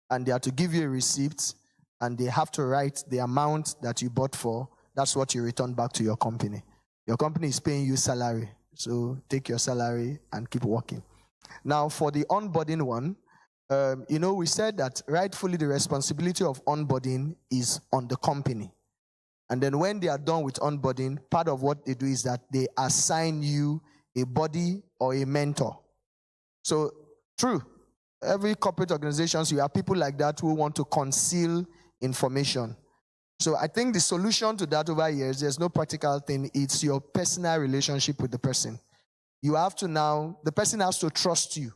and they are to give you a receipt and they have to write the amount that you bought for, that's what you return back to your company. Your company is paying you salary. So take your salary and keep working. Now, for the onboarding one, we said that rightfully the responsibility of onboarding is on the company. And then when they are done with onboarding, part of what they do is that they assign you a buddy or a mentor. So, true, every corporate organization, you have people like that who want to conceal information. So I think the solution to that over years, there's no practical thing. It's your personal relationship with the person. You have to now, the person has to trust you.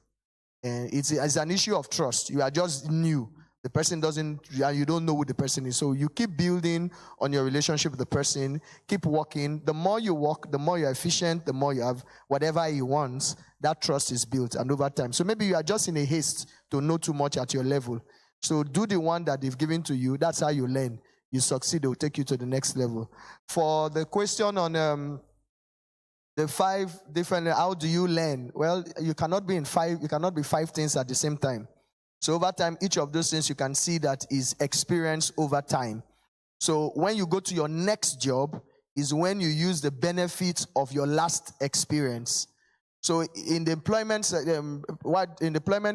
And it's an issue of trust. You are just new. The person doesn't, and you don't know who the person is. So you keep building on your relationship with the person, keep working. The more you work, the more you're efficient, the more you have whatever he wants, that trust is built. And over time. So maybe you are just in a haste to know too much at your level. So do the one that they've given to you. That's how you learn. You succeed, they will take you to the next level. For the question on the 5 different, how do you learn? Well, you cannot be 5 things at the same time. So over time, each of those things you can see that is experience over time. So when you go to your next job is when you use the benefits of your last experience. So in the employment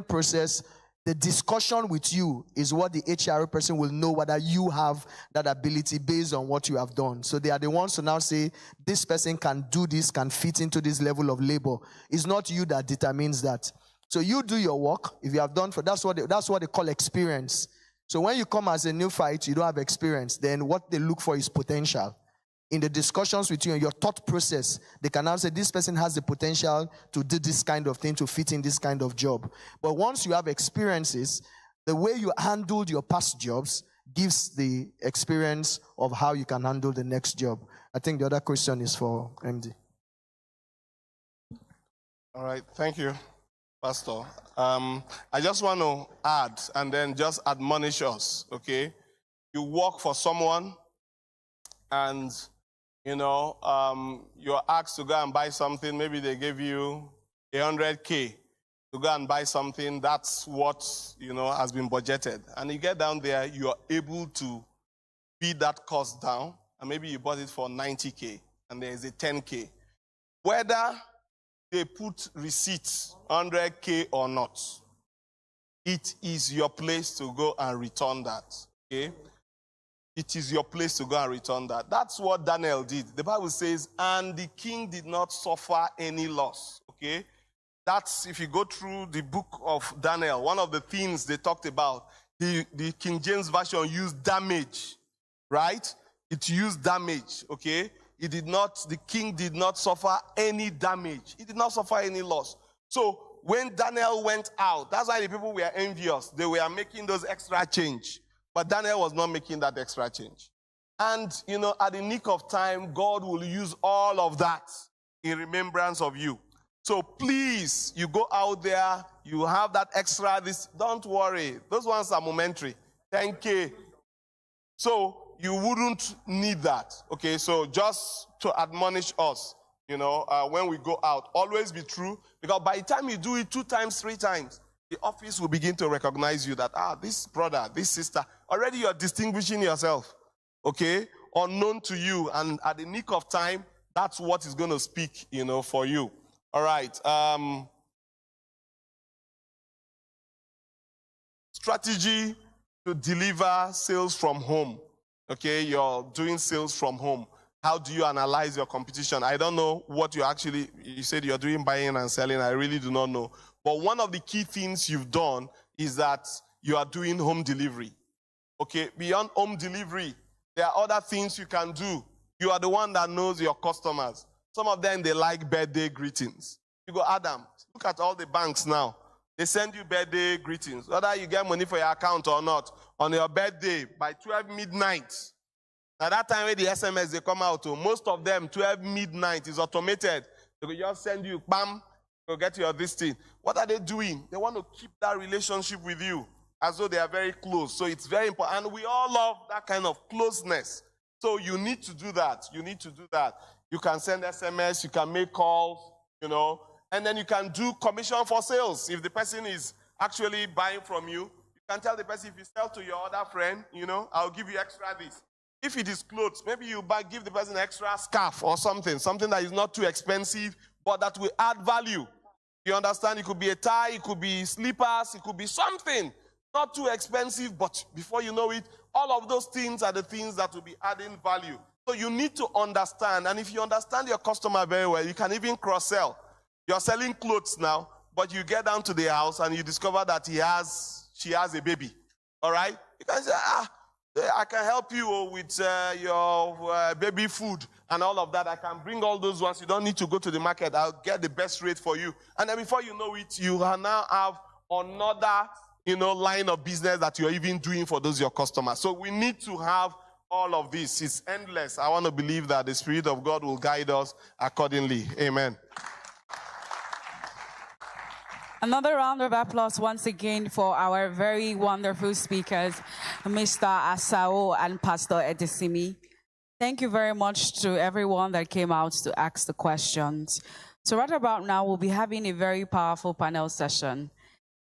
process, the discussion with you is what the HR person will know whether you have that ability based on what you have done. So they are the ones to now say, this person can do this, can fit into this level of labor. It's not you that determines that. So you do your work. If you have done that's what they call experience. So when you come as a neophyte, you don't have experience. Then what they look for is potential. In the discussions with you and your thought process, they can now say, this person has the potential to do this kind of thing, to fit in this kind of job. But once you have experiences, The way you handled your past jobs gives the experience of how you can handle the next job. I think the other question is for MD. All right, thank you, Pastor. I just want to add and then just admonish us, okay? You work for someone and, you're asked to go and buy something. Maybe they gave you 100K to go and buy something. That's what, has been budgeted. And you get down there, you're able to beat that cost down. And maybe you bought it for 90K and there's a 10K. Whether they put receipts 100K or not, it is your place to go and return that. Okay? It is your place to go and return that. That's what Daniel did. The Bible says, and the king did not suffer any loss. Okay? That's, if you go through the book of Daniel, one of the things they talked about, the King James Version used damage, right? It used damage, okay? The king did not suffer any damage. He did not suffer any loss. So when Daniel went out, that's why the people were envious. They were making those extra change. But Daniel was not making that extra change. And, at the nick of time, God will use all of that in remembrance of you. So please, you go out there, you have that extra, don't worry. Those ones are momentary. 10K. So you wouldn't need that. Okay, so just to admonish us, when we go out, always be true. Because by the time you do it 2 times, 3 times, the office will begin to recognize you that, this brother, this sister, already you're distinguishing yourself. Okay, unknown to you. And at the nick of time, that's what is going to speak, for you. All right. Strategy to deliver sales from home. Okay, you're doing sales from home. How do you analyze your competition? I don't know what you said you're doing buying and selling. I really do not know. But one of the key things you've done is that you are doing home delivery. Okay, beyond home delivery, there are other things you can do. You are the one that knows your customers. Some of them, they like birthday greetings. You go, Adam, look at all the banks now. They send you birthday greetings. Whether you get money for your account or not, on your birthday, by 12 midnight. Now that time when the SMS, they come out, most of them, 12 midnight is automated. They will just send you, bam, go get your this thing. What are they doing? They want to keep that relationship with you as though they are very close. So it's very important. And we all love that kind of closeness. So you need to do that. You need to do that. You can send SMS, you can make calls, and then you can do commission for sales. If the person is actually buying from you, you can tell the person, if you sell to your other friend, I'll give you extra this. If it is clothes, maybe you give the person an extra scarf or something that is not too expensive, but that will add value. You understand? It could be a tie, it could be slippers, it could be something not too expensive, but before you know it, all of those things are the things that will be adding value. So you need to understand, and if you understand your customer very well, you can even cross-sell. You're selling clothes now, but you get down to the house and you discover that she has a baby. All right? You can say, I can help you with your baby food and all of that. I can bring all those ones. You don't need to go to the market. I'll get the best rate for you. And then before you know it, you now have another, line of business that you're even doing for those your customers. So we need to have all of this. It's endless. I want to believe that the Spirit of God will guide us accordingly. Amen. Another round of applause once again for our very wonderful speakers, Mr. Asao and Pastor Edisimi. Thank you very much to everyone that came out to ask the questions. So right about now, we'll be having a very powerful panel session.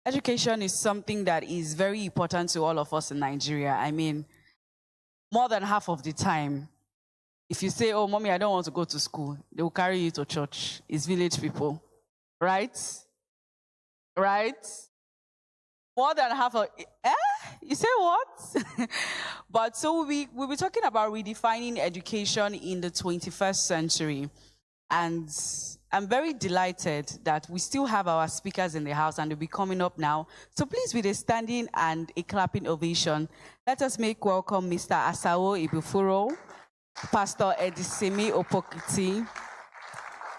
Education is something that is very important to all of us in Nigeria. I mean, more than half of the time, if you say, oh, mommy, I don't want to go to school, they will carry you to church. It's village people, right? Right? More than half of, You say what? But so we'll be talking about redefining education in the 21st century. And I'm very delighted that we still have our speakers in the house and they'll be coming up now. So please, with a standing and a clapping ovation, let us make welcome Mr. Asao Ibufuro, Pastor Edisimi Opokiti.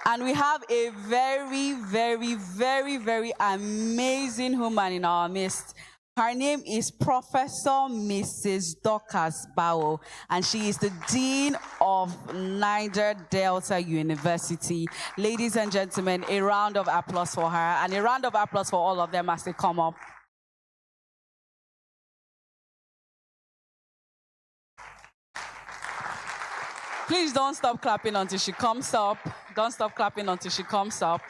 And we have a very, very, very, very amazing woman in our midst, Her name is Professor Mrs. Dorcas Bao, and she is the Dean of Niger Delta University. Ladies and gentlemen, a round of applause for her, and a round of applause for all of them as they come up. Please don't stop clapping until she comes up. Don't stop clapping until she comes up.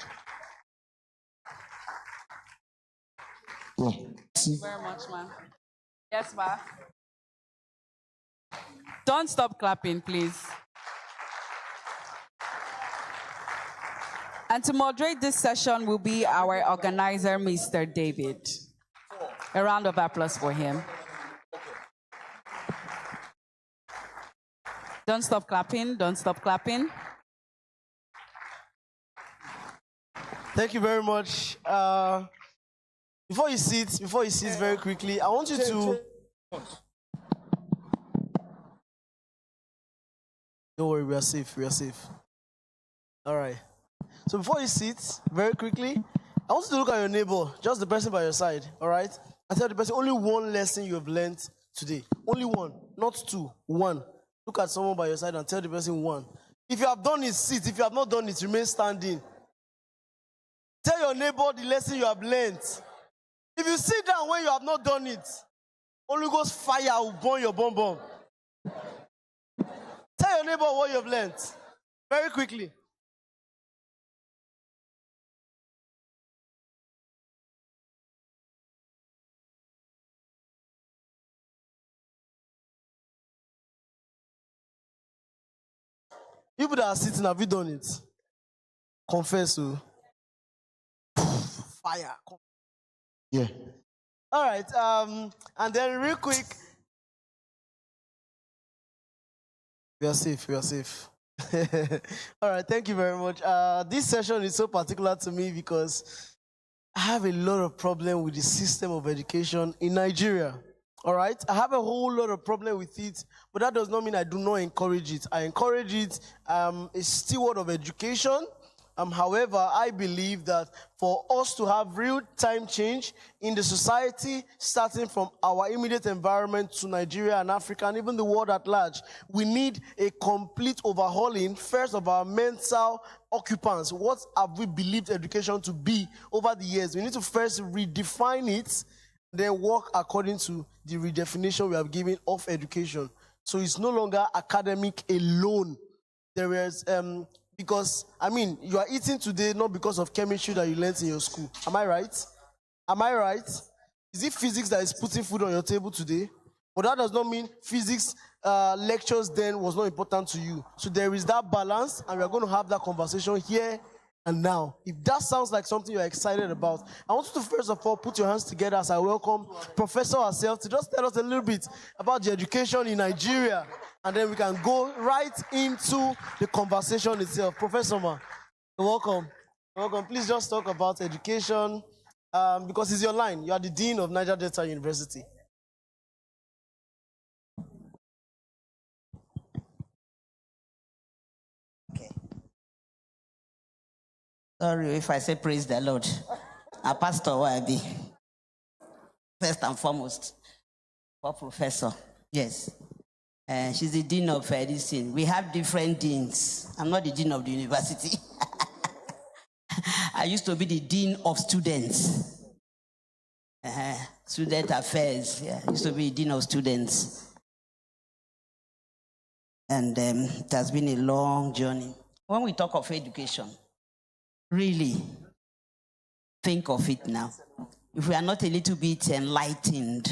Thank you very much, ma'am. Yes, ma'am. Don't stop clapping, please. And to moderate this session will be our organizer, Mr. David. A round of applause for him. Don't stop clapping. Don't stop clapping. Thank you very much. Before you sit very quickly, I want you to... Don't worry, we are safe, we are safe. All right. So before you sit, very quickly, I want you to look at your neighbor, just the person by your side, all right? And tell the person only one lesson you have learned today. Only one, not two, one. Look at someone by your side and tell the person one. If you have done it, sit. If you have not done it, remain standing. Tell your neighbor the lesson you have learned. If you sit down when you have not done it, Holy Ghost fire will burn your bum bum. Tell your neighbor what you have learned. Very quickly. People that are sitting, have you done it? Confess, so. Fire. Yeah. All right. And then real quick. We are safe. We are safe. All right. Thank you very much. This session is so particular to me because I have a lot of problem with the system of education in Nigeria. All right, I have a whole lot of problem with it, but that does not mean I do not encourage it. I encourage it. A steward of education. However, I believe that for us to have real-time change in the society, starting from our immediate environment to Nigeria and Africa and even the world at large, we need a complete overhauling, first of our mental occupants. What have we believed education to be over the years? We need to first redefine it, then work according to the redefinition we have given of education. So it's no longer academic alone. There is, because, I mean, you are eating today not because of chemistry that you learned in your school. Am I right? Am I right? Is it physics that is putting food on your table today? But that does not mean physics lectures then was not important to you. So there is that balance, and we are going to have that conversation here and now. If that sounds like something you're excited about, I want you to first of all put your hands together as I welcome Professor herself to just tell us a little bit about the education in Nigeria, and then we can go right into the conversation itself. Professor Ma, welcome. Welcome. Please just talk about education because it's your line. You are the Dean of Niger Delta University. Sorry if I say praise the Lord. A pastor will I be. First and foremost, for professor. Yes. She's the dean of this thing. We have different deans. I'm not the dean of the university. I used to be the dean of students. Student affairs. Yeah. I used to be dean of students. And it has been a long journey. When we talk of education, really think of it now. If we are not a little bit enlightened,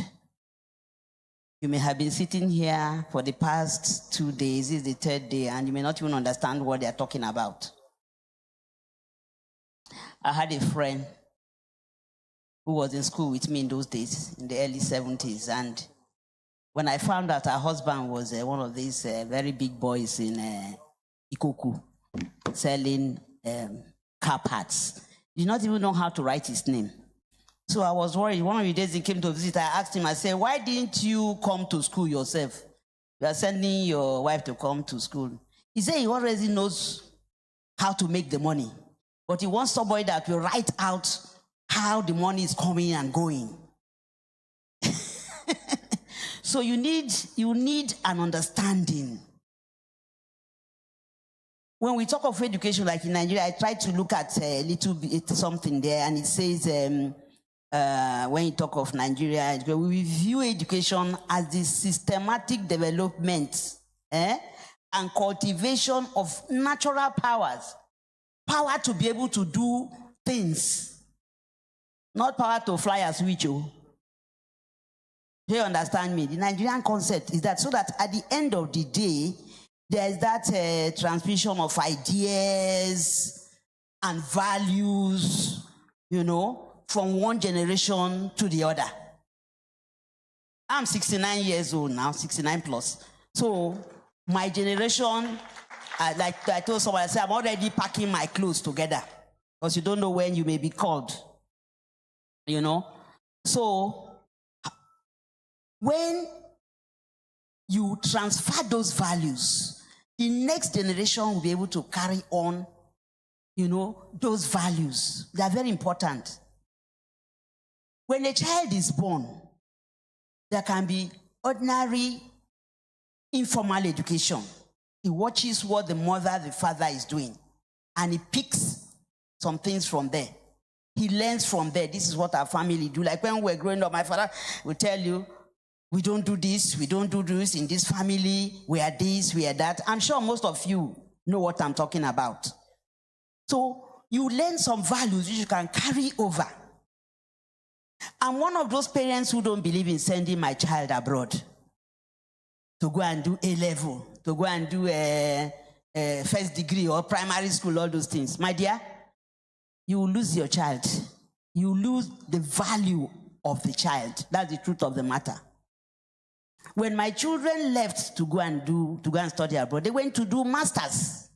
you may have been sitting here for the past 2 days, this is the third day, and you may not even understand what they are talking about. I had a friend who was in school with me in those days, in the early 70s, and when I found out her husband was one of these very big boys in Ikoku, selling cap hats. He did not even know how to write his name. So I was worried. One of the days he came to visit, I asked him, I said, why didn't you come to school yourself? You are sending your wife to come to school. He said he already knows how to make the money, but he wants somebody that will write out how the money is coming and going. So you need an understanding. When we talk of education, like in Nigeria, I try to look at a little bit something there, and it says when you talk of Nigeria, we view education as the systematic development and cultivation of natural powers. Power to be able to do things, not power to fly a switch. Do you understand me? The Nigerian concept is that so that at the end of the day, there is that transmission of ideas and values, you know, from one generation to the other. I'm 69 years old now, 69 plus. So my generation, like I told someone, I said, I'm already packing my clothes together because you don't know when you may be called, you know. So when you transfer those values, the next generation will be able to carry on, you know, those values. They are very important. When a child is born, there can be ordinary, informal education. He watches what the mother, the father is doing, and he picks some things from there. He learns from there. This is what our family do. Like when we were growing up, my father would tell you, we don't do this, we don't do this in this family, we are this, we are that. I'm sure most of you know what I'm talking about. So you learn some values which you can carry over. I'm one of those parents who don't believe in sending my child abroad to go and do A-level, to go and do a first degree or primary school, all those things. My dear, you will lose your child. You lose the value of the child. That's the truth of the matter. When my children left to go and study abroad, they went to do masters.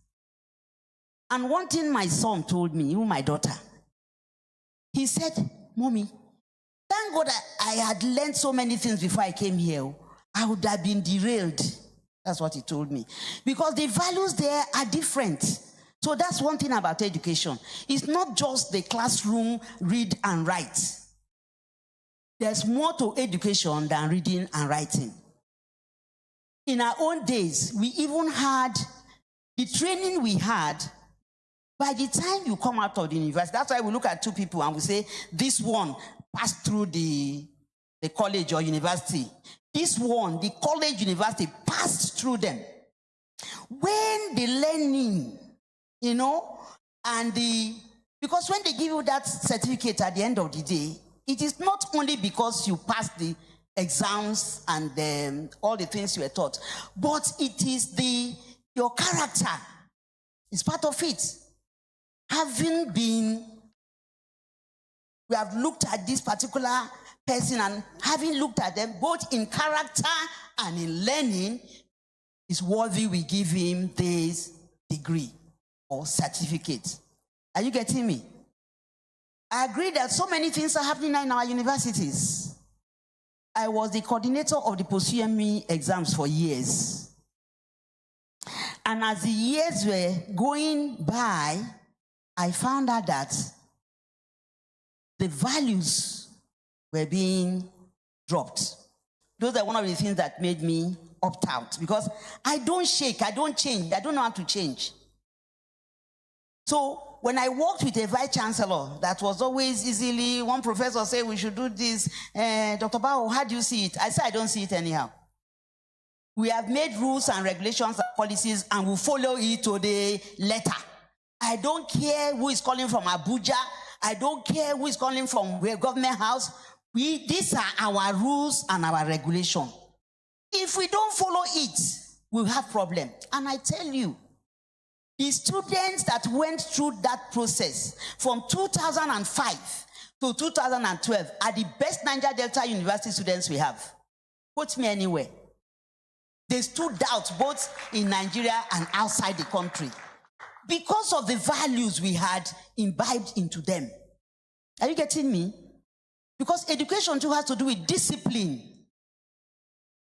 And one thing my son told me, even my daughter, he said, Mommy, thank God I had learned so many things before I came here. I would have been derailed. That's what he told me. Because the values there are different. So that's one thing about education. It's not just the classroom, read and write. There's more to education than reading and writing. In our own days, we even had the training we had. By the time you come out of the university, that's why we look at two people and we say, this one passed through the college or university. This one, the college, university, passed through them. When the learning, you know, and because when they give you that certificate at the end of the day, it is not only because you passed the exams and all the things you were taught, but it is your character. It's part of it. We have looked at this particular person and having looked at them both in character and in learning, is worthy we give him this degree or certificate. Are you getting me? I agree that so many things are happening in our universities. I was the coordinator of the post-UME exams for years. And as the years were going by, I found out that the values were being dropped. Those are one of the things that made me opt out, because I don't shake, I don't change, I don't know how to change. So when I worked with a vice chancellor that was always easily, one professor said we should do this, Dr. Bao, how do you see it? I said I don't see it anyhow. We have made rules and regulations and policies and we follow it to the letter. I don't care who is calling from Abuja. I don't care who is calling from where government house. These are our rules and our regulation. If we don't follow it, we'll have problem. And I tell you, the students that went through that process from 2005 to 2012 are the best Niger Delta University students we have. Put me anywhere. They stood out both in Nigeria and outside the country because of the values we had imbibed into them. Are you getting me? Because education too has to do with discipline.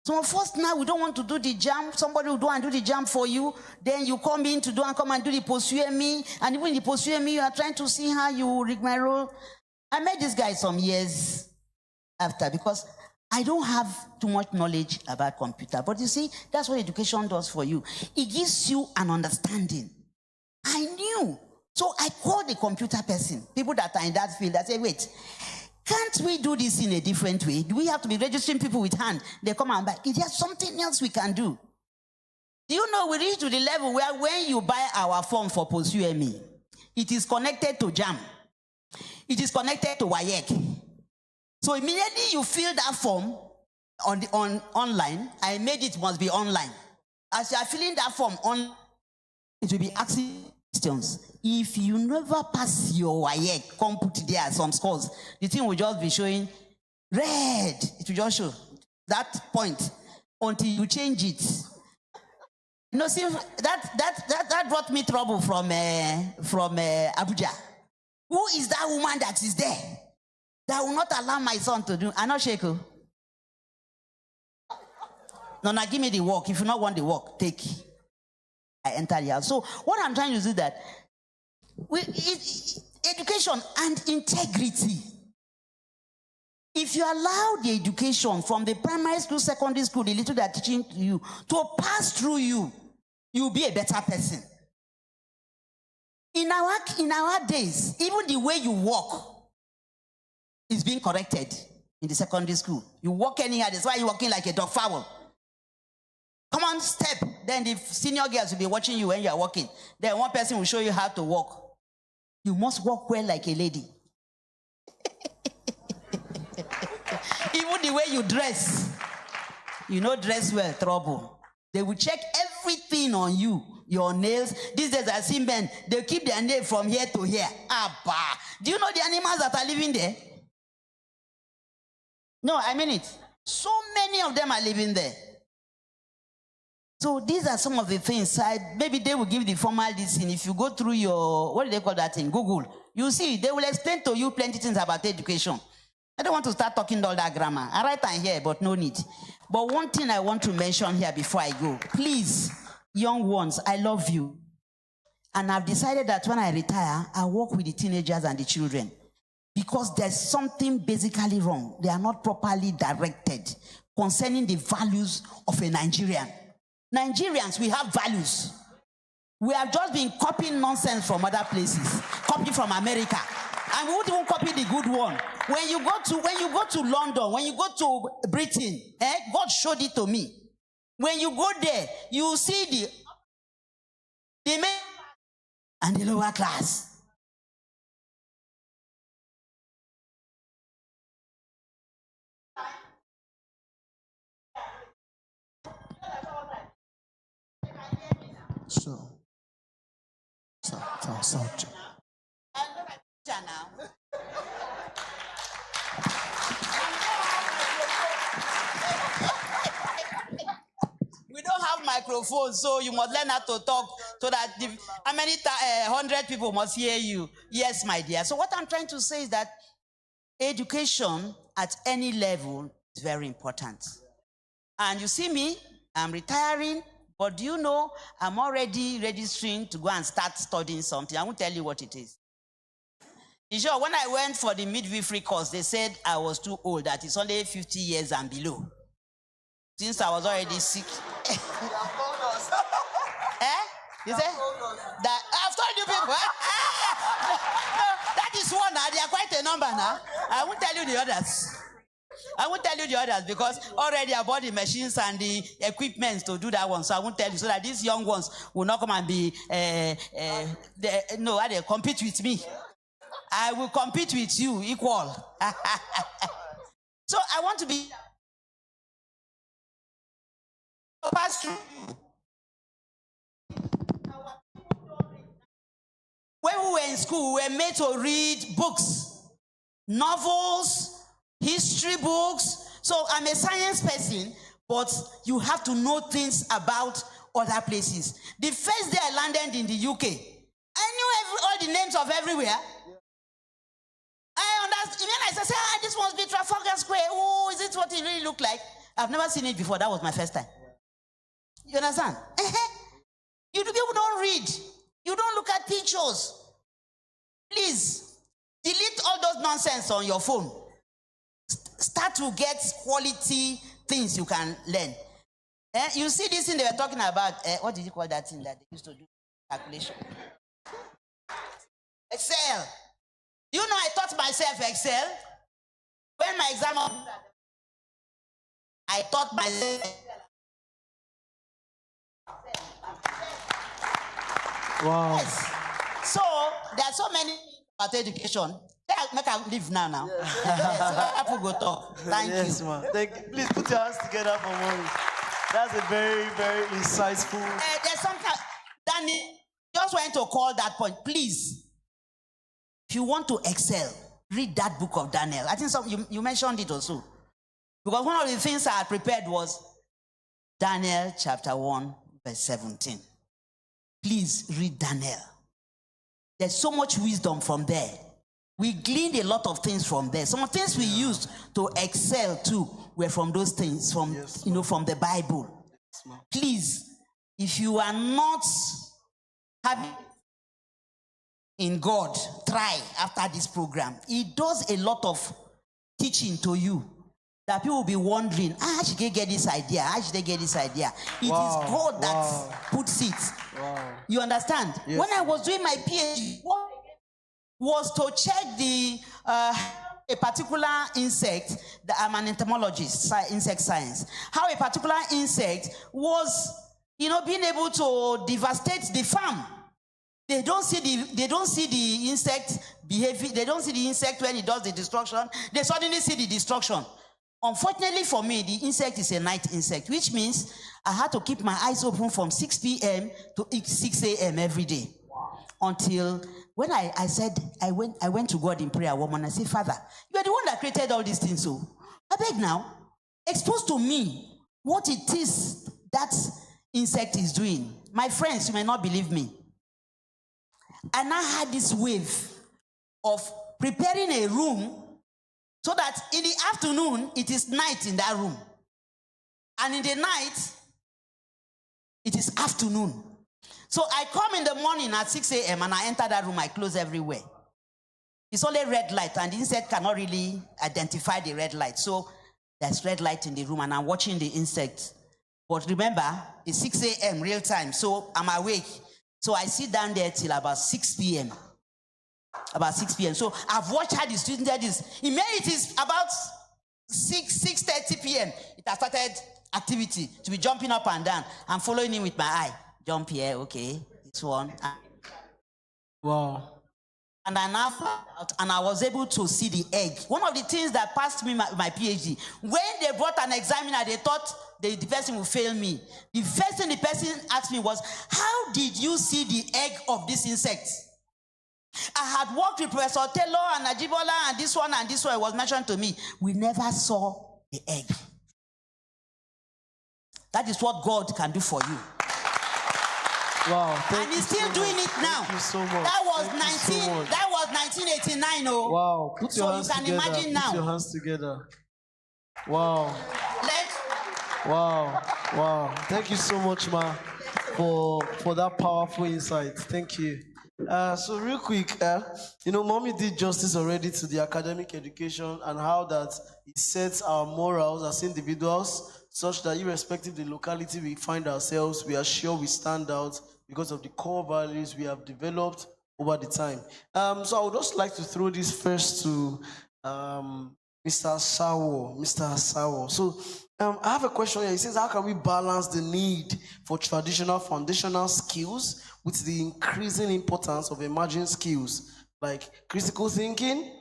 So first now we don't want to do the jam. Somebody will do and do the jam for you. Then you come in to come and do the post-UME. And even in the post-UME, you are trying to see how you rigmarole. I met this guy some years after because I don't have too much knowledge about computer, but you see, that's what education does for you. It gives you an understanding. I knew. So I called the computer person, people that are in that field. I said, wait, can't we do this in a different way? Do we have to be registering people with hand? They come and buy. Is there something else we can do? Do you know we reached to the level where when you buy our form for post-UME, it is connected to JAM. It is connected to WAEC. So immediately you fill that form online, I made it must be online. As you are filling that form on, it will be asking questions. If you never pass your WAEC, come put there some scores, the thing will just be showing red. It will just show that point until you change it. You know, see, that brought me trouble from Abuja. Who is that woman that is there that will not allow my son to do? I know Sheku. No, now give me the work. If you not want the work, take. I enter the house. So what I'm trying to do is that education and integrity. If you allow the education from the primary school, secondary school, the little they're teaching to you, to pass through you, you'll be a better person. In our days, even the way you walk is being corrected in the secondary school. You walk anyhow, that's why you're walking like a dog fowl. Come on, step. Then the senior girls will be watching you when you're walking. Then one person will show you how to walk. You must walk well like a lady. Even the way you dress. You know, dress well, trouble. They will check everything on you. Your nails. These days I see men, they keep their nail from here to here. Abba. Do you know the animals that are living there? No, I mean it. So many of them are living there. So these are some of the things. Maybe they will give the formal this thing. If you go through your, what do they call that thing? Google. You see, they will explain to you plenty things about education. I don't want to start talking all that grammar. I write and here, but no need. But one thing I want to mention here before I go. Please, young ones, I love you. And I've decided that when I retire, I work with the teenagers and the children. Because there's something basically wrong. They are not properly directed concerning the values of a Nigerian. Nigerians, we have values. We have just been copying nonsense from other places. Copy from America. And we won't even copy the good one. When you go to London, when you go to Britain, God showed it to me. When you go there, you see the men and the lower class. So. We don't have microphones, so you must learn how to talk so that how many 100 people must hear you. Yes, my dear. So what I'm trying to say is that education at any level is very important. And you see me, I'm retiring, but do you know I'm already registering to go and start studying something. I won't tell you what it is. You sure, when I went for the midwifery course, they said I was too old, that it's only 50 years and below. Since I was already sick. You say? That I've told you people. No, that is one now. They are quite a number now. I won't tell you the others. I won't tell you the others because already I bought the machines and the equipment to do that one. So I won't tell you so that these young ones will not come and be they compete with me. I will compete with you equal. So I want to be pass through. When we were in school, we were made to read books, novels, history books. So I'm a science person, but you have to know things about other places. The first day I landed in the UK, I knew all the names of everywhere. I understand. I said, this must be Trafalgar Square. Oh, is it what it really looked like? I've never seen it before. That was my first time. You understand? You people don't read. You don't look at pictures. Please, delete all those nonsense on your phone. start to get quality things you can learn. You see this thing they were talking about, what did you call that thing that they used to do? Calculation. Excel. Do you know I taught myself Excel? When my exam, I taught myself. Wow. Yes. So there are so many about education. Make I leave now. Yes, so go talk. Thank you. Man. Thank you. Please put your hands together for Maurice. That's a very, very insightful. There's something. Danny just went to call that point. Please, if you want to excel, read that book of Daniel. I think you mentioned it also. Because one of the things I had prepared was Daniel chapter 1, verse 17. Please read Daniel. There's so much wisdom from there. We gleaned a lot of things from there. Some of the things we used to excel too were from those things, from from the Bible. Please, if you are not having in God, try after this program. It does a lot of teaching to you that people will be wondering, how should they get this idea? How should they get this idea? It is God that puts it. You understand? Yes. When I was doing my PhD, was to check the a particular insect. I'm an entomologist, insect science. How a particular insect was, being able to devastate the farm. They don't see the insect behavior. They don't see the insect when it does the destruction. They suddenly see the destruction. Unfortunately for me, the insect is a night insect, which means I had to keep my eyes open from 6 p.m. to 6 a.m. every day. Until when I said, I went to God in prayer one morning. I said, Father, you are the one that created all these things. So I beg now, expose to me what it is that insect is doing. My friends, you may not believe me. And I had this wave of preparing a room so that in the afternoon, it is night in that room. And in the night, it is afternoon. So I come in the morning at 6 a.m. and I enter that room, I close everywhere. It's only red light and the insect cannot really identify the red light. So there's red light in the room and I'm watching the insect. But remember, it's 6 a.m. real time, so I'm awake. So I sit down there till about 6 p.m. About 6 p.m. So I've watched how the students did this. It is about 6:30 p.m. It has started activity to be jumping up and down. I'm following him with my eye. Jump here, okay. This one. Wow. And I now found out, and I was able to see the egg. One of the things that passed me my PhD, when they brought an examiner, they thought the person would fail me. The first thing the person asked me was, how did you see the egg of this insect? I had worked with Professor Taylor and Ajibola and this one it was mentioned to me. We never saw the egg. That is what God can do for you. Wow. And he's still doing it now. Thank you so much. That was 1989. Oh. Wow. Put your hands together. Imagine now. Put your hands together. Wow. Let's. Wow. Wow. Thank you so much, Ma, for that powerful insight. Thank you. So real quick, Mommy did justice already to the academic education and how that it sets our morals as individuals such that irrespective of the locality we find ourselves, we are sure we stand out because of the core values we have developed over the time. So I would just like to throw this first to Mr. Sawo. So I have a question here. He says, how can we balance the need for traditional foundational skills with the increasing importance of emerging skills like critical thinking,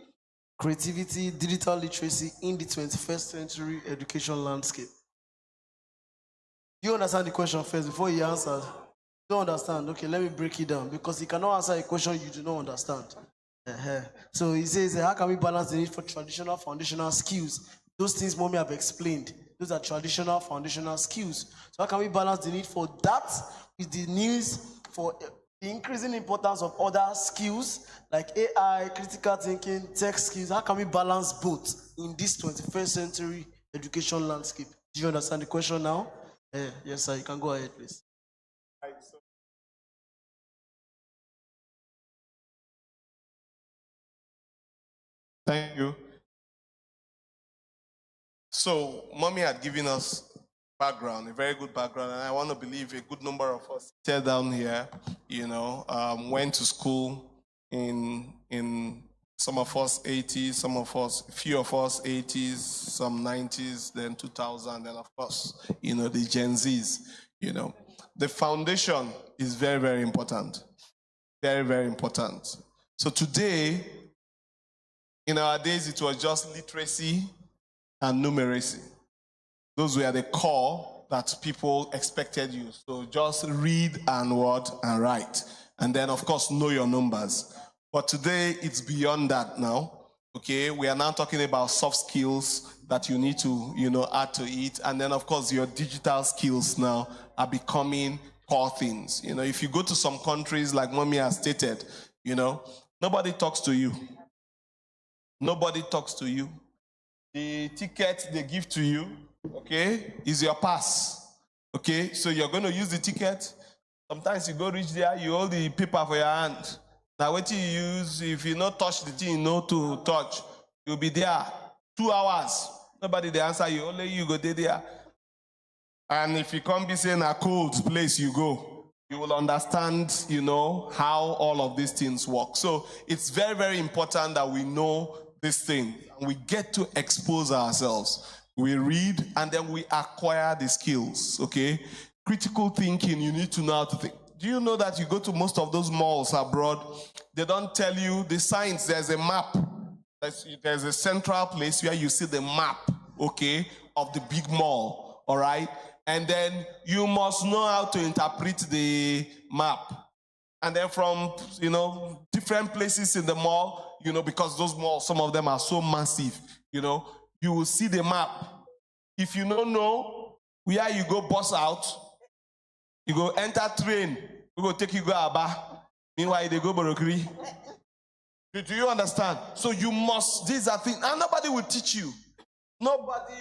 creativity, digital literacy in the 21st century education landscape? Do you understand the question first before he answers? Don't understand? Okay, let me break it down because he cannot answer a question you do not understand. So he says, how can we balance the need for traditional foundational skills? Those things Mommy have explained. Those are traditional foundational skills. So how can we balance the need for that with the needs for the increasing importance of other skills like AI, critical thinking, tech skills? How can we balance both in this 21st century education landscape? Do you understand the question now? Yes, sir. You can go ahead, please. Thank you. So, mommy had given us background, a very good background, and I want to believe a good number of us seated down here, went to school in some of us 80s, few of us 80s, some 90s, then 2000, and of course, the Gen Zs, The foundation is very, very important. Very, very important. So today, in our days, it was just literacy and numeracy. Those were the core that people expected you. So just read and word and write. And then, of course, know your numbers. But today, it's beyond that now. Okay, we are now talking about soft skills that you need to, add to it. And then, of course, your digital skills now are becoming core things. If you go to some countries, like Mommy has stated, nobody talks to you. Nobody talks to you. The ticket they give to you, okay, is your pass. Okay, so you're going to use the ticket. Sometimes you go reach there, you hold the paper for your hand. Now, what you use, if you not touch the thing, you know to touch, you'll be there 2 hours. Nobody they answer you, only you go there. And if you can't be saying a cold place you go, you will understand, how all of these things work. So it's very, very important that we know this thing. And we get to expose ourselves. We read and then we acquire the skills, okay? Critical thinking, you need to know how to think. Do you know that you go to most of those malls abroad, they don't tell you the signs, there's a map. There's a central place where you see the map, okay, of the big mall, all right? And then you must know how to interpret the map. And then from, different places in the mall, because those malls, some of them are so massive, you will see the map. If you don't know where you go bus out, you go enter train, we go take you go Aba. Meanwhile, they go Borokri. Do you understand? So you must, these are things, and nobody will teach you. Nobody,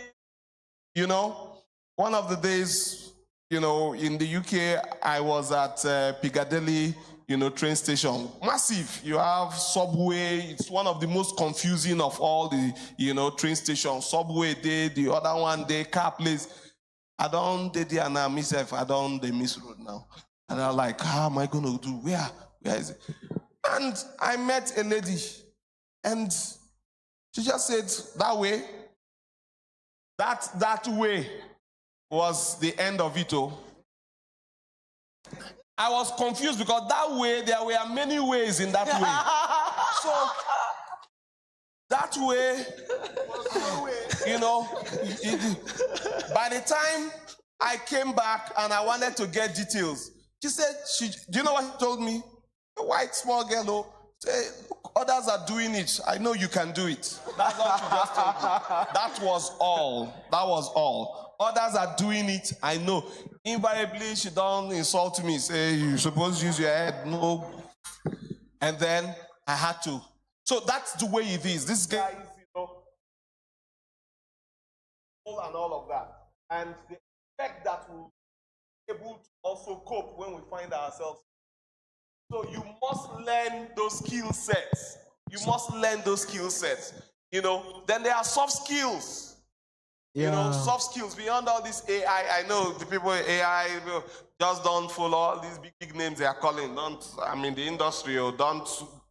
one of the days, in the UK, I was at Piccadilly, train station. Massive. You have subway. It's one of the most confusing of all the, train stations. Subway day, the other one day, car place. I don't did there now myself. I don't the miss road now. And I'm like, how am I gonna do? Where is it? And I met a lady, and she just said, that way, that way was the end of it all. I was confused because that way, there were many ways in that way. So, that way, by the time I came back and I wanted to get details, she said, do you know what she told me? A white small girl, say, others are doing it. I know you can do it. That's what she just told me. That was all. That was all. Others are doing it. I know. Invariably, she don't insult me. Say, you're supposed to use your head. No. And then I had to. So that's the way it is. This guy is, and all of that. And the effect that we'll be able to also cope when we find ourselves. So you must learn those skill sets. You must learn those skill sets. Then there are soft skills. Yeah. Soft skills beyond all this AI. I know the people in AI just don't follow all these big names they are calling. The industry, or don't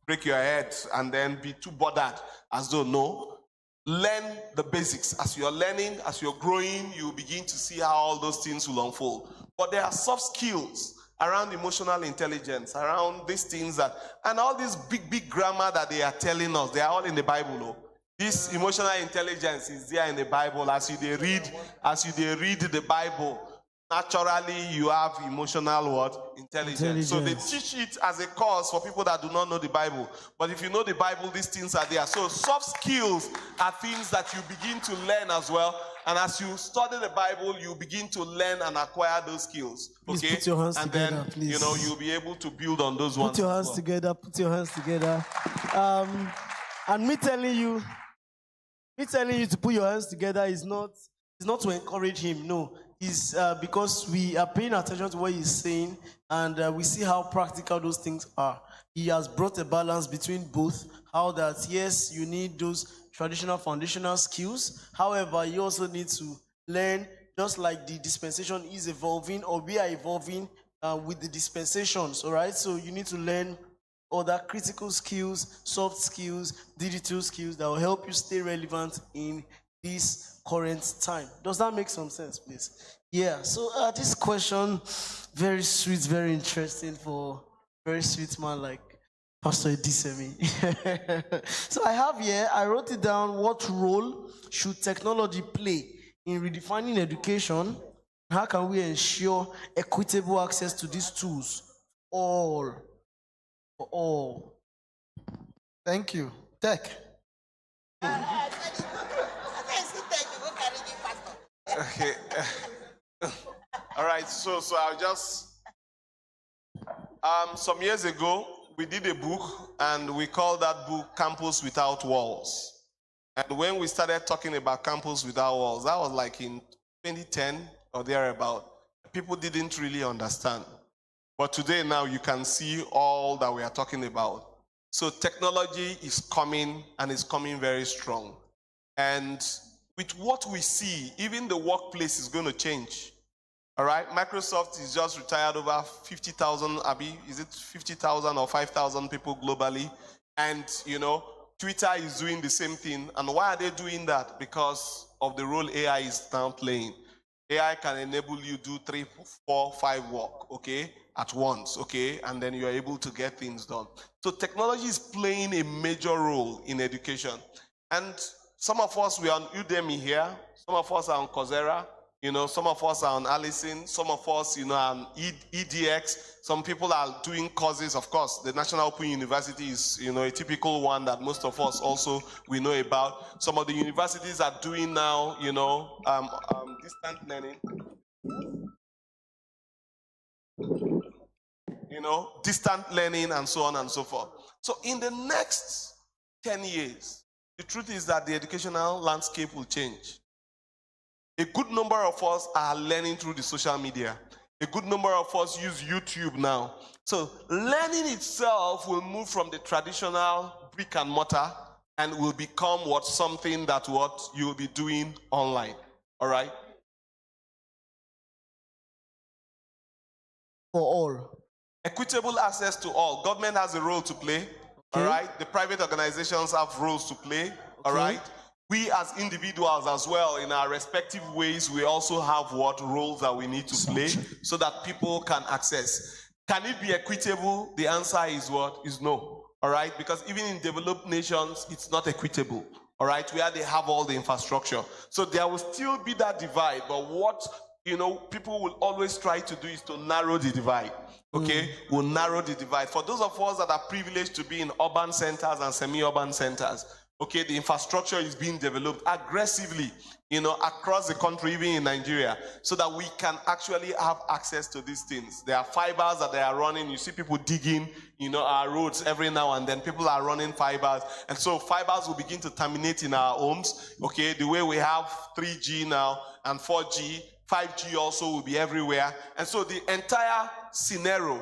break your head and then be too bothered as though no. Learn the basics. As you're learning, as you're growing, you begin to see how all those things will unfold. But there are soft skills around emotional intelligence, around these things and all this big grammar that they are telling us, they are all in the Bible. No? This emotional intelligence is there in the Bible. As you read the Bible, naturally you have emotional intelligence. So they teach it as a course for people that do not know the Bible. But if you know the Bible, these things are there. So soft skills are things that you begin to learn as well. And as you study the Bible, you begin to learn and acquire those skills. Please okay? put your hands and together, then, please. You'll be able to build on those ones. Put your hands together. Put your hands together. And me telling you to put your hands together is not to encourage him. No, it's because we are paying attention to what he's saying, and we see how practical those things are. He has brought a balance between both. How that, yes, you need those traditional foundational skills. However, you also need to learn, just like the dispensation is evolving, or we are evolving with the dispensations, all right? So you need to learn other critical skills, soft skills, digital skills that will help you stay relevant in this current time. Does that make some sense, please? Yeah, so this question, very sweet, very interesting for a very sweet man like Pastor Edisemi. So I have here, I wrote it down, what role should technology play in redefining education? How can we ensure equitable access to these tools? For all. Thank you. Tech. Okay. All right. So I'll just some years ago we did a book and we called that book Campus Without Walls. And when we started talking about Campus Without Walls, that was like in 2010 or thereabout. People didn't really understand. But today now you can see all that we are talking about. So technology is coming and is coming very strong. And with what we see, even the workplace is going to change. All right, Microsoft is just retired over 50,000, Abby, is it 50,000 or 5,000 people globally? And, you know, Twitter is doing the same thing. And why are they doing that? Because of the role AI is now playing. AI can enable you to do 3, 4, 5 work, okay, at once, okay, and then you're able to get things done. So technology is playing a major role in education. And some of us, we are on Udemy here. Some of us are on Coursera. You know, some of us are on Allison. Some of us, you know, are on EDX. Some people are doing courses. Of course, the National Open University is, you know, a typical one that most of us also we know about. Some of the universities are doing now, you know, distant learning. You know, distant learning and so on and so forth. So in the next 10 years, the truth is that the educational landscape will change. A good number of us are learning through the social media. A good number of us use YouTube now. So learning itself will move from the traditional brick and mortar and will become something that you will be doing online. All right? For all. Equitable access to all. Government has a role to play. Okay. All right? The private organizations have roles to play. Okay. All right? We as individuals as well, in our respective ways, we also have roles that we need to play so that people can access. Can it be equitable? The answer is what? Is no. All right? Because even in developed nations, it's not equitable. All right? Where they have all the infrastructure. So there will still be that divide. But what, you know, people will always try to do is to narrow the divide. Okay? We'll narrow the divide. For those of us that are privileged to be in urban centers and semi-urban centers, okay, the infrastructure is being developed aggressively, you know, across the country, even in Nigeria, so that we can actually have access to these things. There are fibers that they are running. You see people digging, you know, our roads every now and then. People are running fibers. And so fibers will begin to terminate in our homes, okay, the way we have 3G now and 4G, 5G also will be everywhere. And so the entire scenario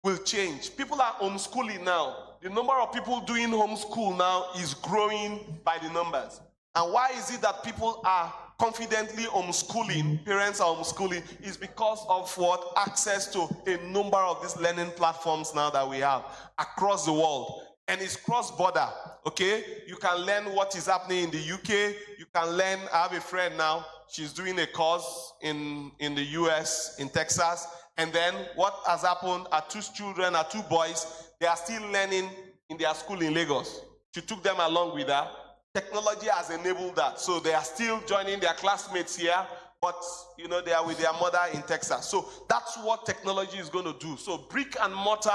will change. People are homeschooling now. The number of people doing homeschool now is growing by the numbers. And why is it that people are confidently homeschooling, parents are homeschooling, is because of access to a number of these learning platforms now that we have across the world. And it's cross-border, okay? You can learn what is happening in the UK. You can learn, I have a friend now, she's doing a course in the US, in Texas. And then what has happened, her 2 children, her 2 boys, they are still learning in their school in Lagos. She took them along with her. Technology has enabled that. So they are still joining their classmates here, but you know, they are with their mother in Texas. So that's what technology is going to do. So brick and mortar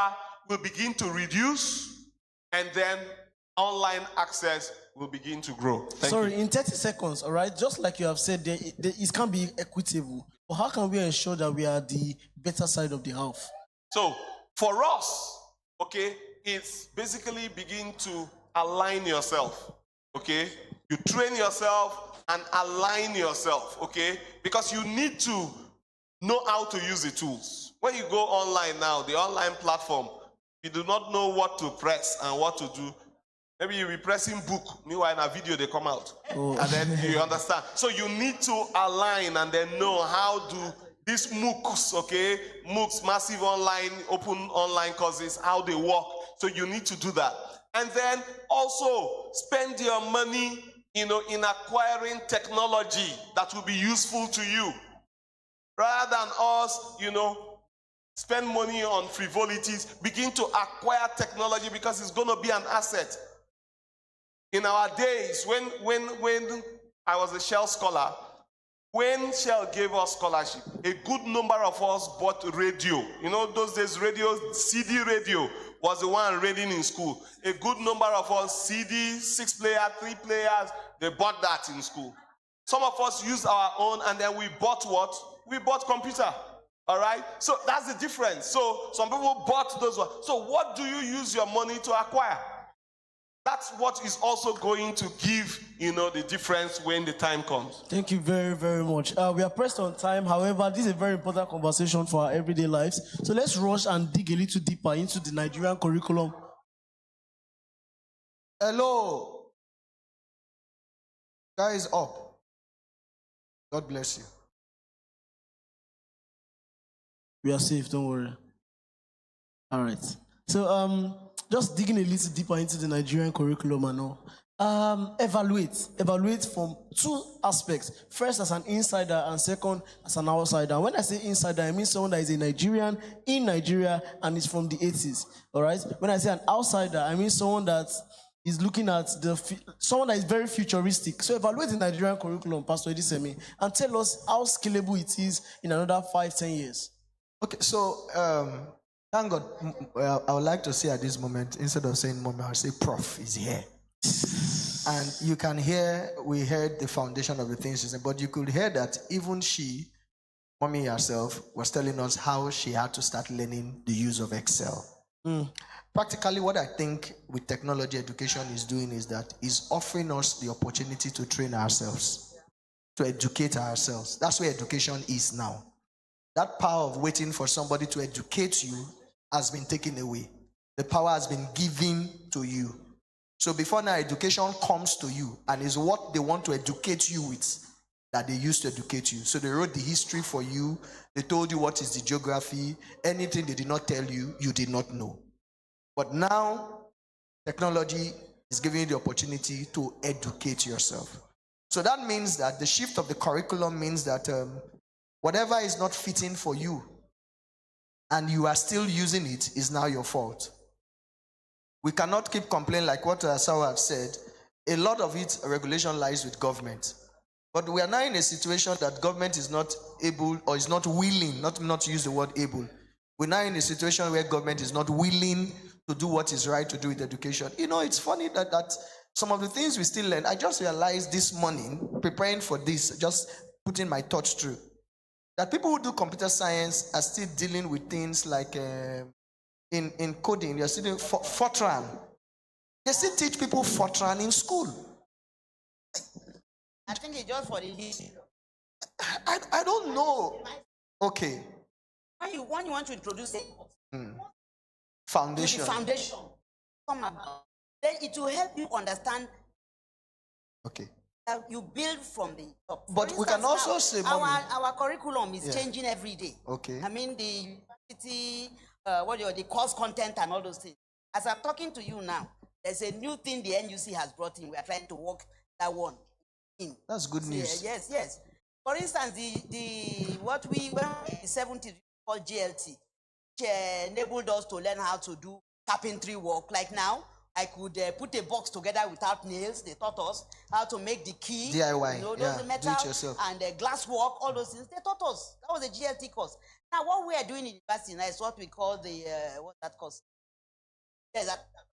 will begin to reduce, and then online access will begin to grow. Sorry, in 30 seconds, all right? Just like you have said, it can't be equitable. But how can we ensure that we are the better side of the house? So for us, okay, it's basically begin to align yourself, okay? You train yourself and align yourself, okay? Because you need to know how to use the tools. When you go online now, the online platform, you do not know what to press and what to do, Maybe you'll be pressing book. Meanwhile, in a video, they come out. Oh. And then you understand. So you need to align and then know how do these MOOCs, okay? MOOCs, massive online, open online courses, how they work. So you need to do that. And then also spend your money, in acquiring technology that will be useful to you. Rather than us, spend money on frivolities, begin to acquire technology because it's going to be an asset. In our days, when I was a Shell scholar, when Shell gave us scholarship, a good number of us bought radio. Those days CD radio was the one reading in school. A good number of us, CD, 6-player, 3 players, they bought that in school. Some of us used our own, and then we bought what? We bought computer. All right? So that's the difference. So some people bought those ones. So what do you use your money to acquire? That's what is also going to give, the difference when the time comes. Thank you very, very much. We are pressed on time. However, this is a very important conversation for our everyday lives. So let's rush and dig a little deeper into the Nigerian curriculum. Hello. Guys up. God bless you. We are safe, don't worry. All right. So, just digging a little deeper into the Nigerian curriculum and all. Evaluate from two aspects. First, as an insider, and second, as an outsider. When I say insider, I mean someone that is a Nigerian in Nigeria and is from the 80s. All right. When I say an outsider, I mean someone that is looking at someone that is very futuristic. So evaluate the Nigerian curriculum, Pastor Edisemi, and tell us how scalable it is in another 5-10 years. Okay, so thank God. I would like to say at this moment, instead of saying moment, I'll say Prof is here. And you can hear, we heard the foundation of the things she said, but you could hear that even she, mommy herself, was telling us how she had to start learning the use of Excel. Practically, what I think with technology education is doing is that is offering us the opportunity to train ourselves, to educate ourselves. That's where education is now. That power of waiting for somebody to educate you has been taken away. The power has been given to you. So before now, education comes to you and is what they want to educate you with that they used to educate you. So they wrote the history for you. They told you what is the geography. Anything they did not tell you, you did not know. But now, technology is giving you the opportunity to educate yourself. So that means that the shift of the curriculum means that whatever is not fitting for you and you are still using it is now your fault. We cannot keep complaining like what Sawa had said. A lot of it, regulation lies with government. But we are now in a situation that government is not able or is not willing, not to use the word able. We're now in a situation where government is not willing to do what is right to do with education. It's funny that some of the things we still learn, I just realized this morning, preparing for this, just putting my thoughts through, that people who do computer science are still dealing with things like in coding, you're still doing Fortran. They still teach people Fortran in school. I think it's just for the list. I don't know. Okay. When you want to introduce it, foundation. Come about. Then it will help you understand. Okay. That you build from the top. But we can also say, our curriculum is changing every day. Okay. I mean the university, the course content and all those things. As I'm talking to you now, there's a new thing the NUC has brought in. We are trying to work that one in. That's good news. Yes. For instance, when in the 70s called GLT, which enabled us to learn how to do carpentry work. Like now, I could put a box together without nails. They taught us how to make the key. DIY, those metal do it yourself. And glass work, all those things. They taught us. That was a GLT course. Now, what we are doing in university now is what we call the, what's that course? Yes,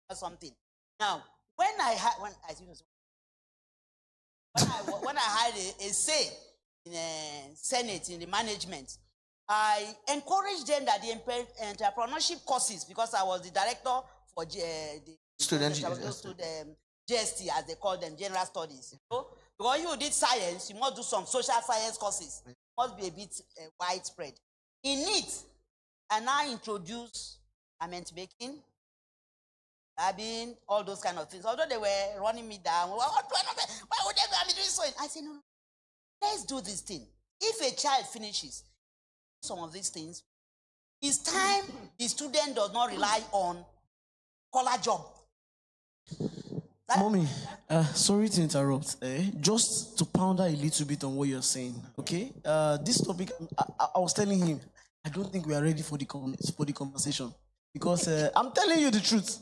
that's something. Now, when I had a say in Senate, in the management, I encouraged them that the entrepreneurship courses, because I was the director for the GST, as they call them, General Studies. So, because you did science, you must do some social science courses. It must be a bit widespread. In it, I now introduce garment making, I mean, all those kind of things. Although they were running me down, why would they be doing so? I said, no, let's do this thing. If a child finishes some of these things, it's time the student does not rely on collar job. Mommy, sorry to interrupt. Just to ponder a little bit on what you're saying, okay? This topic, I was telling him, I don't think we are ready for the conversation. Because I'm telling you the truth.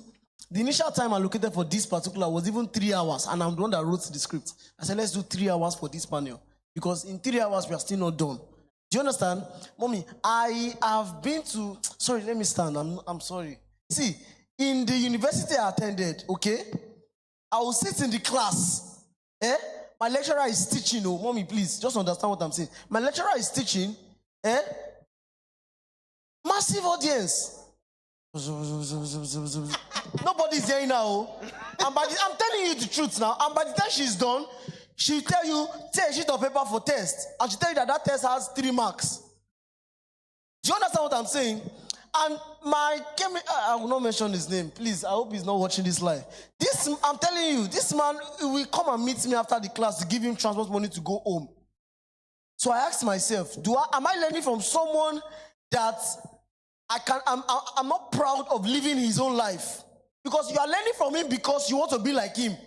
The initial time allocated for this particular was even 3 hours, and I'm the one that wrote the script. I said, let's do 3 hours for this panel. Because in 3 hours, we are still not done. Do you understand? Mommy, I have been to... Sorry, let me stand. I'm sorry. See, in the university I attended, okay? I will sit in the class. My lecturer is teaching. Oh, mommy, please, just understand what I'm saying. My lecturer is teaching. Massive audience. Nobody's there now. I'm telling you the truth now. And by the time she's done, she'll tell you, take a sheet of paper for test. And she'll tell you that test has 3 marks. Do you understand what I'm saying? And I will not mention his name. Please, I hope he's not watching this live. I'm telling you, this man will come and meet me after the class to give him transport money to go home. So I asked myself, am I learning from someone that I'm not proud of living his own life? Because you are learning from him because you want to be like him.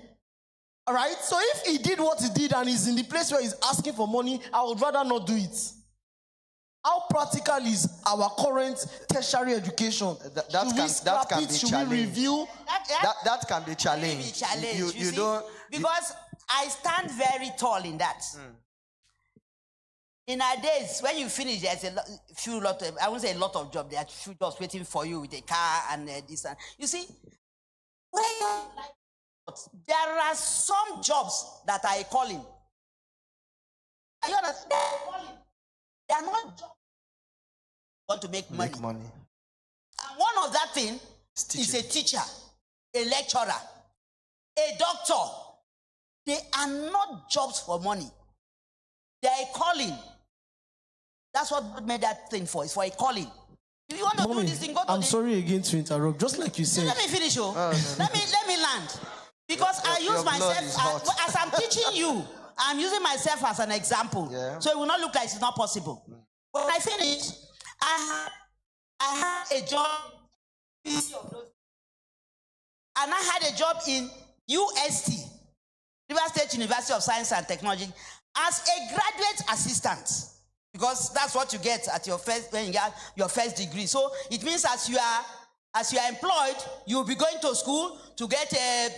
All right? So if he did what he did and he's in the place where he's asking for money, I would rather not do it. How practical is our current tertiary education? That can be challenged. We review? That can be challenged. You don't... Because I stand very tall in that. In our days, when you finish, there's I won't say a lot of jobs. There are few jobs waiting for you with a car and this. And you see, there are some jobs that are a calling. You understand? They are not jobs. Want to make money. And one of that thing is a teacher, a lecturer, a doctor. They are not jobs for money. They are a calling. That's what God made that thing for. It's for a calling. If you want to do this thing, go to I'm sorry again to interrupt. Just like you said. Let me finish, no. Let me land. Because I use myself as I'm teaching you. I'm using myself as an example. Yeah. So it will not look like it's not possible. When I finish, I had a job, and I had a job in UST, River State University of Science and Technology, as a graduate assistant, because that's what you get at your when you get your first degree. So it means as you are employed, you'll be going to school to get a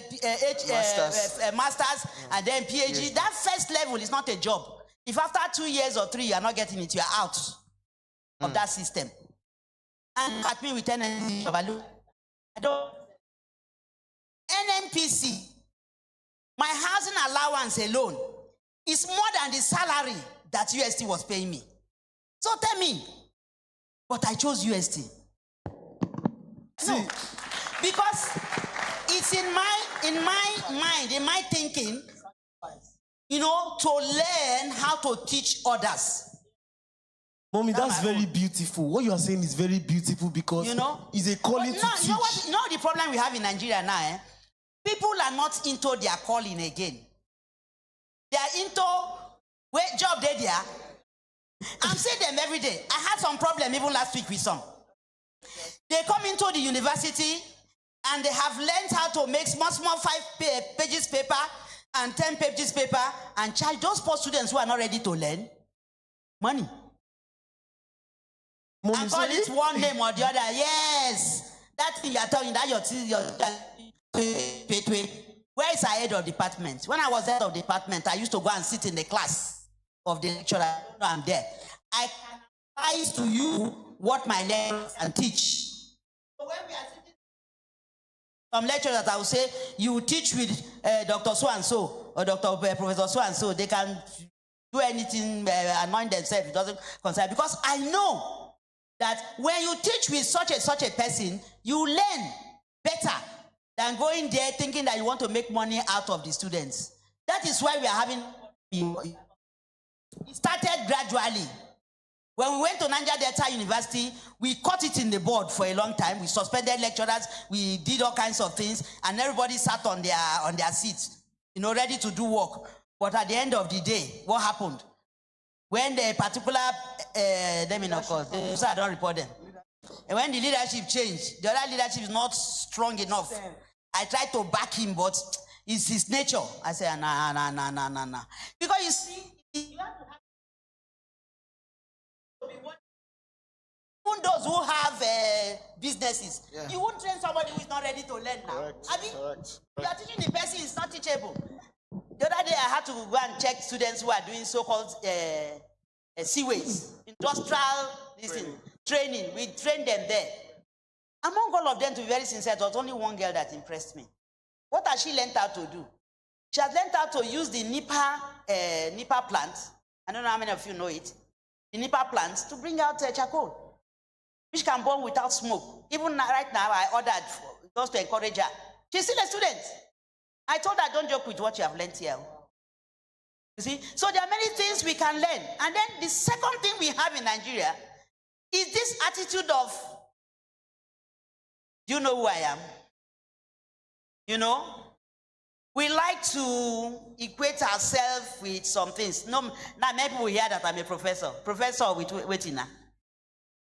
master's and then PhD. That first level is not a job. If after 2 years or 3 you are not getting it, you are out of that system. And at me with NNPC, NNPC, my housing allowance alone is more than the salary that UST was paying me. So tell me, but I chose UST. No, because it's in my mind, in my thinking, to learn how to teach others. Mommy, that's very beautiful. What you are saying is very beautiful because it's a calling to teach. You know the problem we have in Nigeria now, People are not into their calling again. They are into what job they are. I'm seeing them every day. I had some problem even last week with some. They come into the university and they have learned how to make small 5 pages paper and 10 pages paper and charge those poor students who are not ready to learn money. And call it one name or the other. Yes. That thing you are talking, that where is our head of department? When I was head of department, I used to go and sit in the class of the lecturer. I'm there. I advise to you what my lecturers can teach. So when we are sitting, some lecturers that I will say, you teach with Dr. So-and-so or Professor so-and-so, they can do anything, anoint themselves, it doesn't concern. Because I know that when you teach with such a person, you learn better than going there thinking that you want to make money out of the students. That is why we are having... It started gradually. When we went to Niger Delta University, we caught it in the board for a long time. We suspended lecturers, we did all kinds of things, and everybody sat on their seats, ready to do work. But at the end of the day, what happened? When the particular, let me not call, so I don't report them. And when the leadership changed, the other leadership is not strong enough. I tried to back him, but it's his nature. I said, nah. Because you see, you have to have even those who have businesses, you won't train somebody who is not ready to learn now. Correct. You are teaching the person is not teachable. The other day I had to go and check students who are doing so-called seaways, industrial training. We trained them there. Among all of them, to be very sincere, there was only one girl that impressed me. What has she learned how to do? She has learned how to use the Nipa plant. I don't know how many of you know it. The Nipa plant to bring out charcoal, which can burn without smoke. Even right now, I ordered just to encourage her. She's still a student. I told her, don't joke with what you have learned here. You see? So there are many things we can learn. And then the second thing we have in Nigeria is this attitude of, do you know who I am? We like to equate ourselves with some things. No, now many people hear that I'm a professor. Professor with waiting now.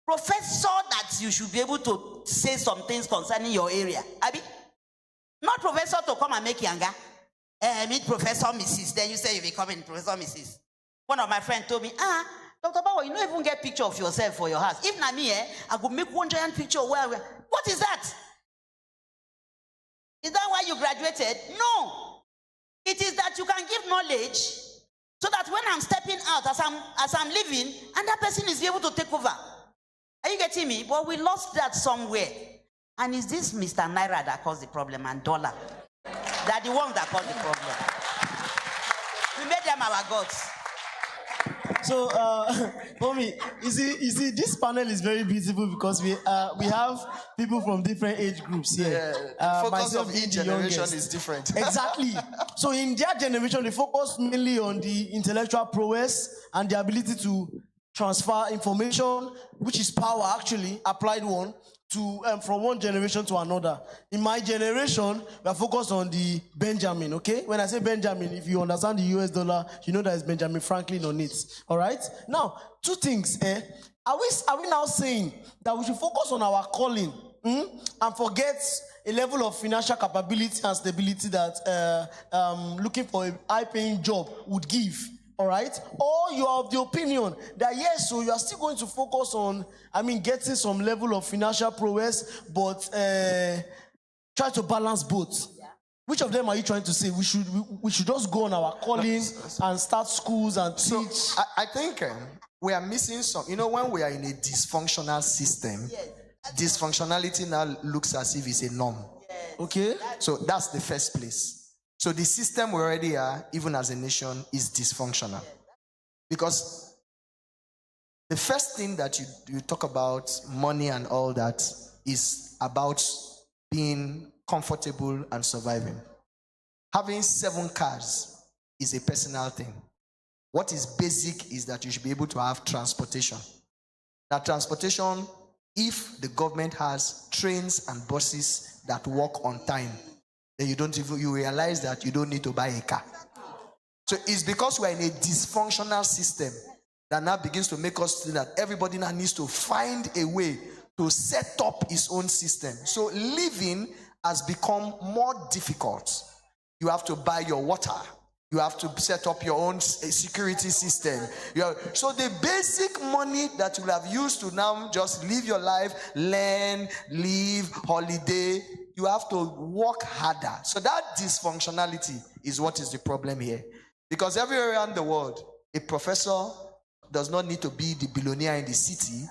Professor that you should be able to say some things concerning your area. Abi? Not professor to come and make younger. Meet Professor Mrs. Then you say you're becoming Professor Mrs. One of my friends told me, Dr. Bawa, you don't even get picture of yourself for your house. If not me, I could make one giant picture where. What is that? Is that why you graduated? No. It is that you can give knowledge so that when I'm stepping out, as I'm living, and that person is able to take over. Are you getting me? But we lost that somewhere. And is this Mr. Naira that caused the problem and dollar? They're the ones that caused the problem. We made them our gods. So, Mommy, you see, this panel is very beautiful because we have people from different age groups here. The focus of each generation is different. Exactly. So in their generation, they focus mainly on the intellectual prowess and the ability to transfer information, which is power, actually, applied one, to from one generation to another. In my generation, we are focused on the Benjamin, okay? When I say Benjamin, if you understand the US dollar, you know that it's Benjamin Franklin on it, all right? Now, two things, Are we now saying that we should focus on our calling and forget a level of financial capability and stability that looking for a high-paying job would give? All right? Or you are of the opinion that yes, so you are still going to focus on, getting some level of financial prowess, but try to balance both. Yeah. Which of them are you trying to say? We should just go on our calling and start schools and teach. So I think we are missing some. When we are in a dysfunctional system, dysfunctionality now looks as if it's a norm. Okay? So that's the first place. So the system we already are, even as a nation, is dysfunctional. Because the first thing that you talk about, money and all that, is about being comfortable and surviving. Having 7 cars is a personal thing. What is basic is that you should be able to have transportation. That transportation, if the government has trains and buses that work on time, then you realize that you don't need to buy a car. So it's because we're in a dysfunctional system that now begins to make us think that everybody now needs to find a way to set up his own system. So living has become more difficult. You have to buy your water. You have to set up your own security system. So the basic money that you will have used to now just live your life, learn, live, holiday, you have to work harder. So that dysfunctionality is what is the problem here. Because everywhere around the world, a professor does not need to be the billionaire in the city,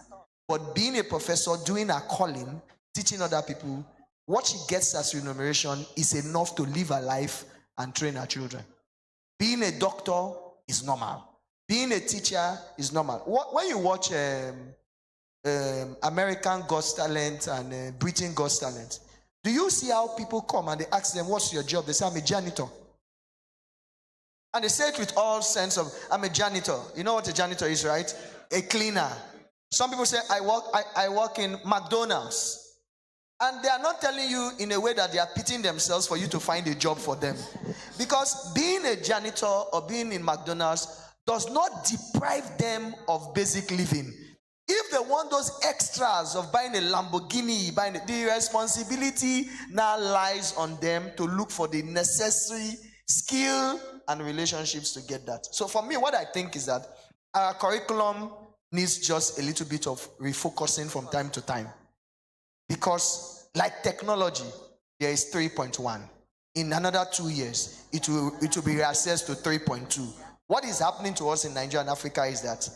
but being a professor, doing a calling, teaching other people, what she gets as remuneration is enough to live her life and train her children. Being a doctor is normal. Being a teacher is normal. When you watch American God's Talent and Britain God's Talent, do you see how people come and they ask them, what's your job? They say, I'm a janitor. And they say it with all sense of, I'm a janitor. You know what a janitor is, right? a cleaner. Some people say, I work in McDonald's. And they are not telling you in a way that they are pitying themselves for you to find a job for them. Because being a janitor or being in McDonald's does not deprive them of basic living. If they want those extras of buying a Lamborghini, the responsibility now lies on them to look for the necessary skill and relationships to get that. So for me, what I think is that our curriculum needs just a little bit of refocusing from time to time. Because like technology, there is 3.1. In another 2 years, it will be reassessed to 3.2. What is happening to us in Nigeria and Africa is that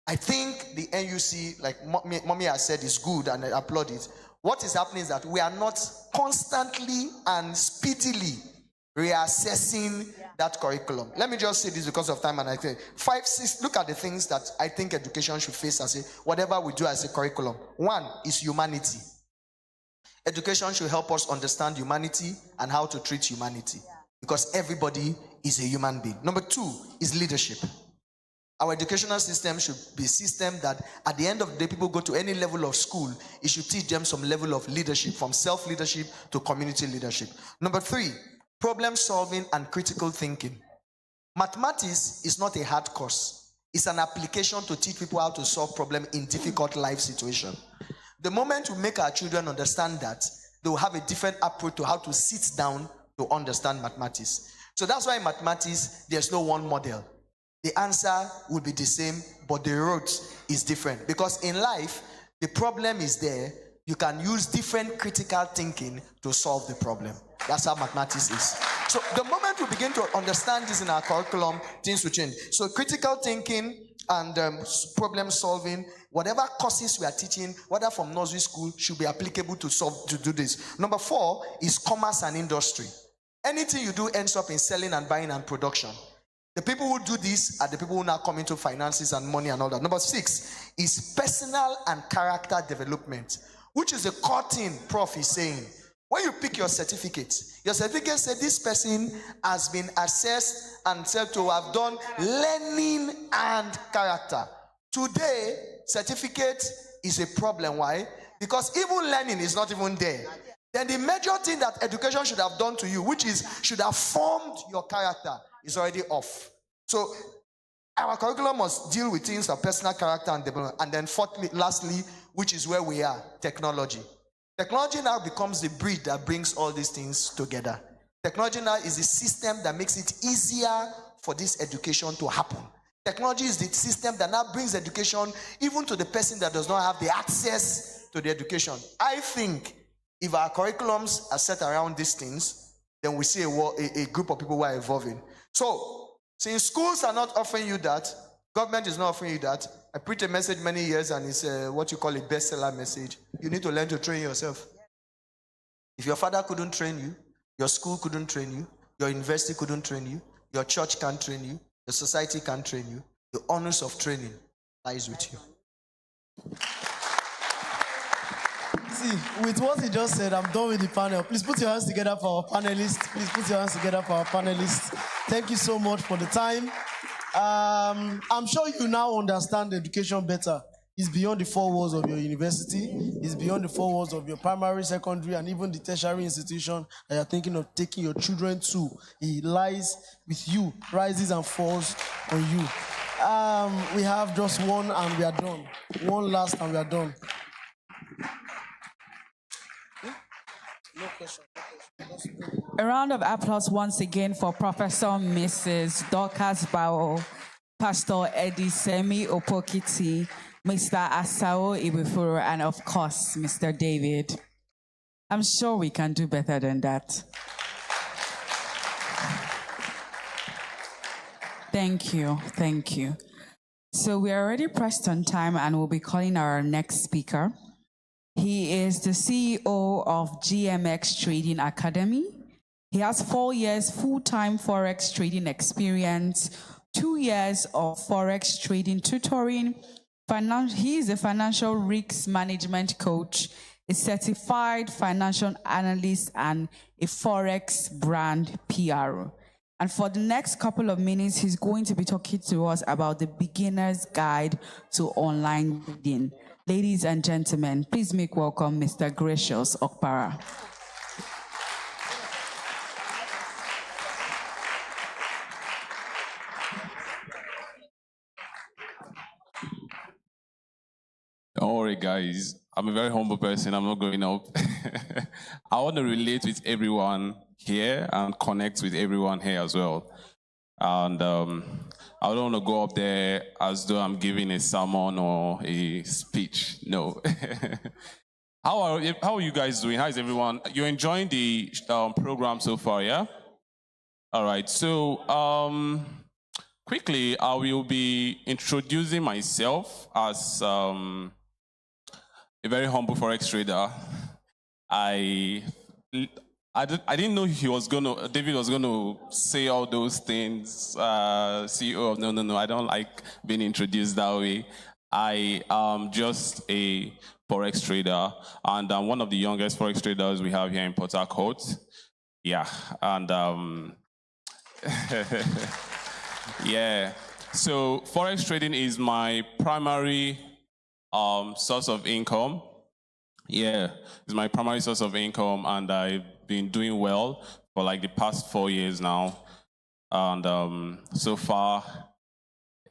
I think the NUC, like Mommy has said, is good and I applaud it. What is happening is that we are not constantly and speedily reassessing that curriculum. Let me just say this because of time, and I think 5, 6, look at the things that I think education should face as whatever we do as a curriculum. One is humanity. Education should help us understand humanity and how to treat humanity, because everybody is a human being. Number 2 is leadership. Our educational system should be a system that at the end of the day, people go to any level of school, it should teach them some level of leadership, from self-leadership to community leadership. Number 3, problem solving and critical thinking. Mathematics is not a hard course. It's an application to teach people how to solve problems in difficult life situations. The moment we make our children understand that, they will have a different approach to how to sit down to understand mathematics. So that's why in mathematics, there's no one model. The answer will be the same, but the route is different. Because in life, the problem is there. You can use different critical thinking to solve the problem. That's how mathematics is. So the moment we begin to understand this in our curriculum, things will change. So critical thinking and problem solving, whatever courses we are teaching, whether from nursery school, should be applicable to do this. Number 4 is commerce and industry. Anything you do ends up in selling and buying and production. The people who do this are the people who now come into finances and money and all that. Number 6 is personal and character development, which is a core thing Prof is saying. When you pick your certificate says this person has been assessed and said to have done learning and character. Today, certificate is a problem. Why? Because even learning is not even there. Then the major thing that education should have done to you, which is should have formed your character, is already off. So our curriculum must deal with things of personal character and development. And then fourthly, lastly, which is where we are, technology. Technology now becomes the bridge that brings all these things together. Technology now is the system that makes it easier for this education to happen. Technology is the system that now brings education even to the person that does not have the access to the education. I think if our curriculums are set around these things, then we see a group of people who are evolving. So, since schools are not offering you that, government is not offering you that, I preached a message many years and it's what you call a bestseller message. You need to learn to train yourself. If your father couldn't train you, your school couldn't train you, your university couldn't train you, your church can't train you, the society can't train you, the honors of training lies with you. See, with what he just said, I'm done with the panel. Please put your hands together for our panelists. Please put your hands together for our panelists. Thank you so much for the time. I'm sure you now understand education better. It's beyond the 4 walls of your university. It's beyond the 4 walls of your primary, secondary, and even the tertiary institution that you're thinking of taking your children to. It lies with you, rises and falls on you. We have just one and we are done. One last and we are done. No question. A round of applause once again for Professor Mrs. Dorcas Bao, Pastor Edisemi Opokiti, Mr. Asao Ibufuru, and of course, Mr. David. I'm sure we can do better than that. Thank you, thank you. So we are already pressed on time and we'll be calling our next speaker. He is the CEO of GMX Trading Academy. He has 4 years full-time Forex trading experience, 2 years of Forex trading tutoring. He is a financial risk management coach, a certified financial analyst, and a Forex brand PRO. And for the next couple of minutes, he's going to be talking to us about the beginner's guide to online reading. Ladies and gentlemen, please make welcome Mr. Gracious Okpara. Don't worry, guys. I'm a very humble person. I'm not going up. I want to relate with everyone here and connect with everyone here as well. And I don't want to go up there as though I'm giving a sermon or a speech. No. How are you guys doing? How is everyone? You're enjoying the program so far, yeah? All right. So quickly, I will be introducing myself as a very humble forex trader. I didn't know David was gonna say all those things. CEO of no. I don't like being introduced that way. I am just a forex trader, and I'm one of the youngest forex traders we have here in Port Harcourt. Yeah, and yeah. So forex trading is my primary source of income. Yeah, it's my primary source of income, and I've been doing well for like the past 4 years now. And so far,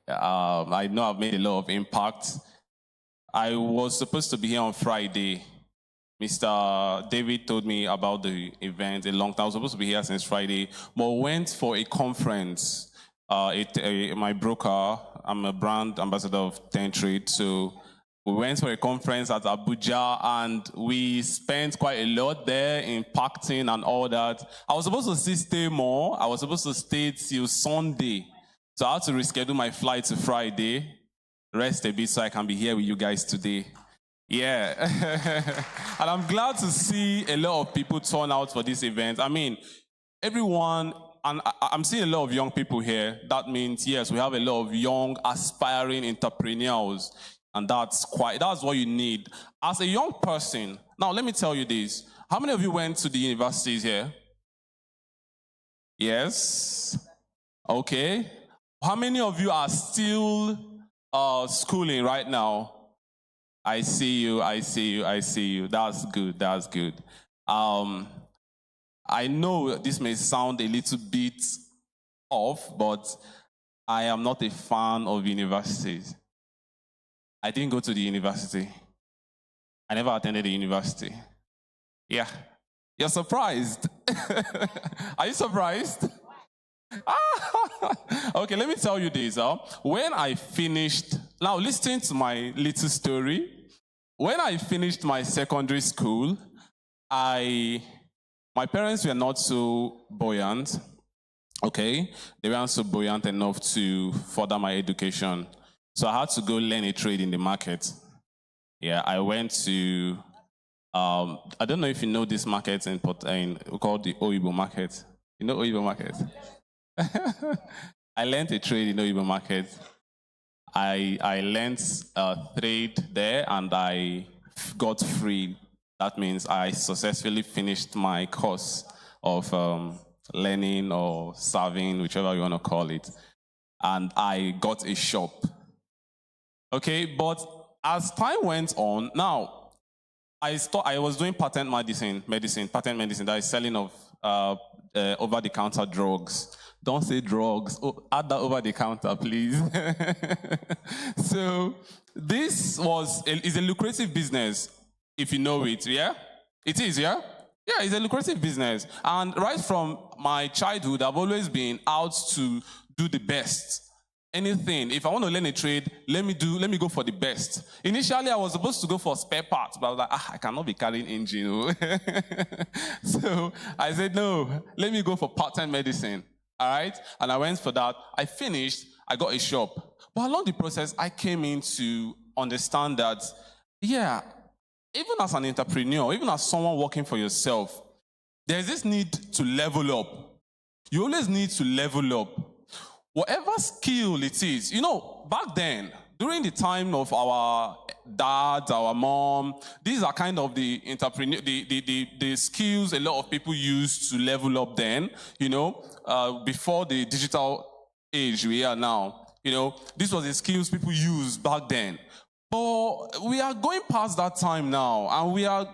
I know I've made a lot of impact. I was supposed to be here on Friday. Mr. David told me about the event a long time. I was supposed to be here since Friday, but went for a conference. My broker, I'm a brand ambassador of Ten Trade, so we went for a conference at Abuja, and we spent quite a lot there impacting and all that. I was supposed to stay more. I was supposed to stay till Sunday. So I had to reschedule my flight to Friday, rest a bit so I can be here with you guys today. Yeah. And I'm glad to see a lot of people turn out for this event. I mean, everyone, and I'm seeing a lot of young people here. That means, yes, we have a lot of young, aspiring entrepreneurs. And that's what you need. As a young person, now let me tell you this. How many of you went to the universities here? Yes? Okay. How many of you are still schooling right now? I see you. That's good. I know this may sound a little bit off, but I am not a fan of universities. I didn't go to the university. I never attended the university. Yeah. You're surprised. Are you surprised? Okay, let me tell you this. When I finished, now listen to my little story. When I finished my secondary school, my parents were not so buoyant. Okay? They weren't so buoyant enough to further my education. So I had to go learn a trade in the market. Yeah, I went to, I don't know if you know this market called the Oyibo market. You know Oyibo market? I learned a trade in Oyibo market. I learned a trade there, and I got free. That means I successfully finished my course of learning or serving, whichever you want to call it. And I got a shop. Okay, but as time went on, now I was doing patent medicine, that is selling of over-the-counter drugs. Don't say drugs. Oh, add that over-the-counter, please. So this is a lucrative business, if you know it. Yeah, it is. Yeah, it's a lucrative business. And right from my childhood, I've always been out to do the best. Anything. If I want to learn a trade, let me go for the best. Initially, I was supposed to go for spare parts, but I was like, I cannot be carrying engine. So I said, no, let me go for part-time medicine. All right? And I went for that. I finished. I got a shop. But along the process, I came in to understand that, yeah, even as an entrepreneur, even as someone working for yourself, there's this need to level up. You always need to level up. Whatever skill it is, back then, during the time of our dads, our mom, these are kind of the entrepreneur, the skills a lot of people used to level up then, before the digital age we are now. This was the skills people used back then. But we are going past that time now, and we are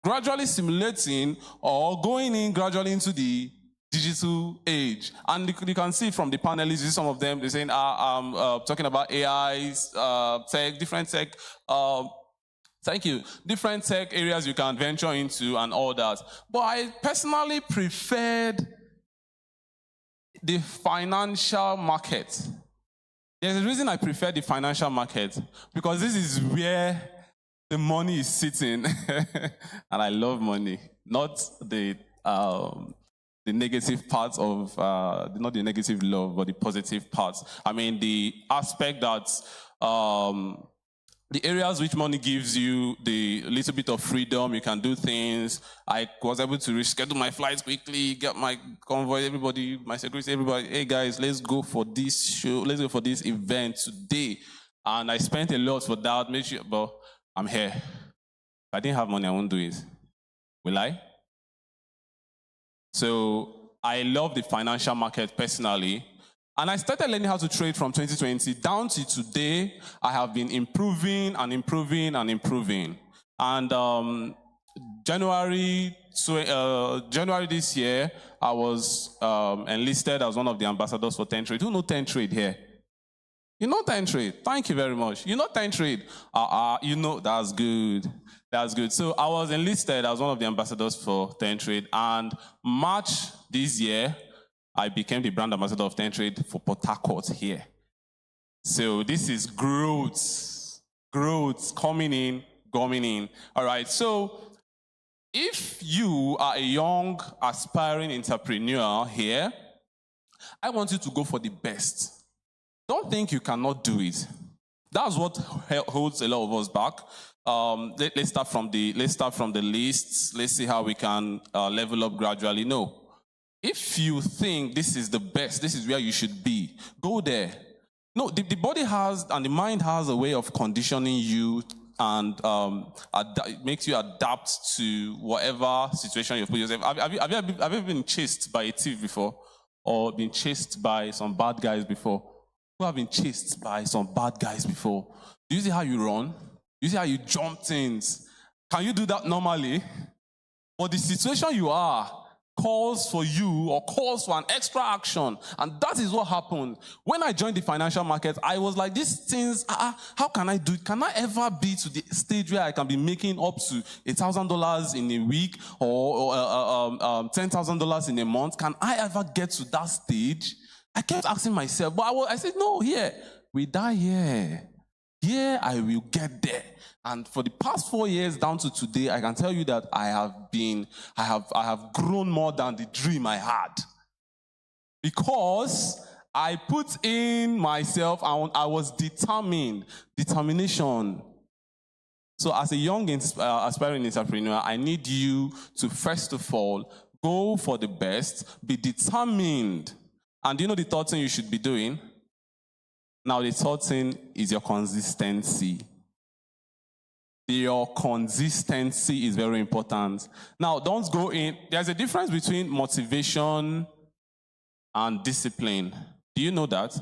gradually simulating or going in gradually into the digital age. And you can see from the panelists, some of them, they're saying, talking about AIs, tech, different tech, different tech areas you can venture into and all that. But I personally preferred the financial market. There's a reason I prefer the financial market, because this is where the money is sitting. And I love money, not the negative parts of, not the negative love, but the positive parts. I mean, the aspect that, the areas which money gives you, the little bit of freedom, you can do things. I was able to reschedule my flights quickly, get my convoy, everybody, my security, everybody, hey guys, let's go for this show, let's go for this event today. And I spent a lot for that, but I'm here. If I didn't have money, I won't do it. Will I? So I love the financial market personally. And I started learning how to trade from 2020 down to today. I have been improving and improving and improving. And January this year, I was enlisted as one of the ambassadors for 10 Trade. Who know 10 Trade here? You know 10 Trade? Thank you very much. You know 10 Trade? That's good. That's good. So I was enlisted as one of the ambassadors for 10 Trade. And March this year, I became the brand ambassador of 10 Trade for Port Harcourt here. So this is growth, coming in. All right, so if you are a young, aspiring entrepreneur here, I want you to go for the best. Don't think you cannot do it. That's what holds a lot of us back. Let's start from the lists. Let's see how we can level up gradually. No. If you think this is the best, this is where you should be, go there. No, the body has and the mind has a way of conditioning you, and it makes you adapt to whatever situation you put yourself. Have you ever been chased by a thief before? Or been chased by some bad guys before? Who have been chased by some bad guys before? Do you see how you run? Do you see how you jump things? Can you do that normally? But the situation you are calls for you or calls for an extra action. And that is what happened. When I joined the financial market, I was like, these things, how can I do it? Can I ever be to the stage where I can be making up to $1,000 in a week or $10,000 in a month? Can I ever get to that stage? I kept asking myself, but I said, no, here, we die here. Here I will get there. And for the past 4 years down to today, I can tell you that I have grown more than the dream I had. Because I put in myself, I was determination. So as a young aspiring entrepreneur, I need you to first of all, go for the best, be determined. And do you know the third thing you should be doing? Now the third thing is your consistency. Your consistency is very important. Now, don't go in. There's a difference between motivation and discipline. Do you know that?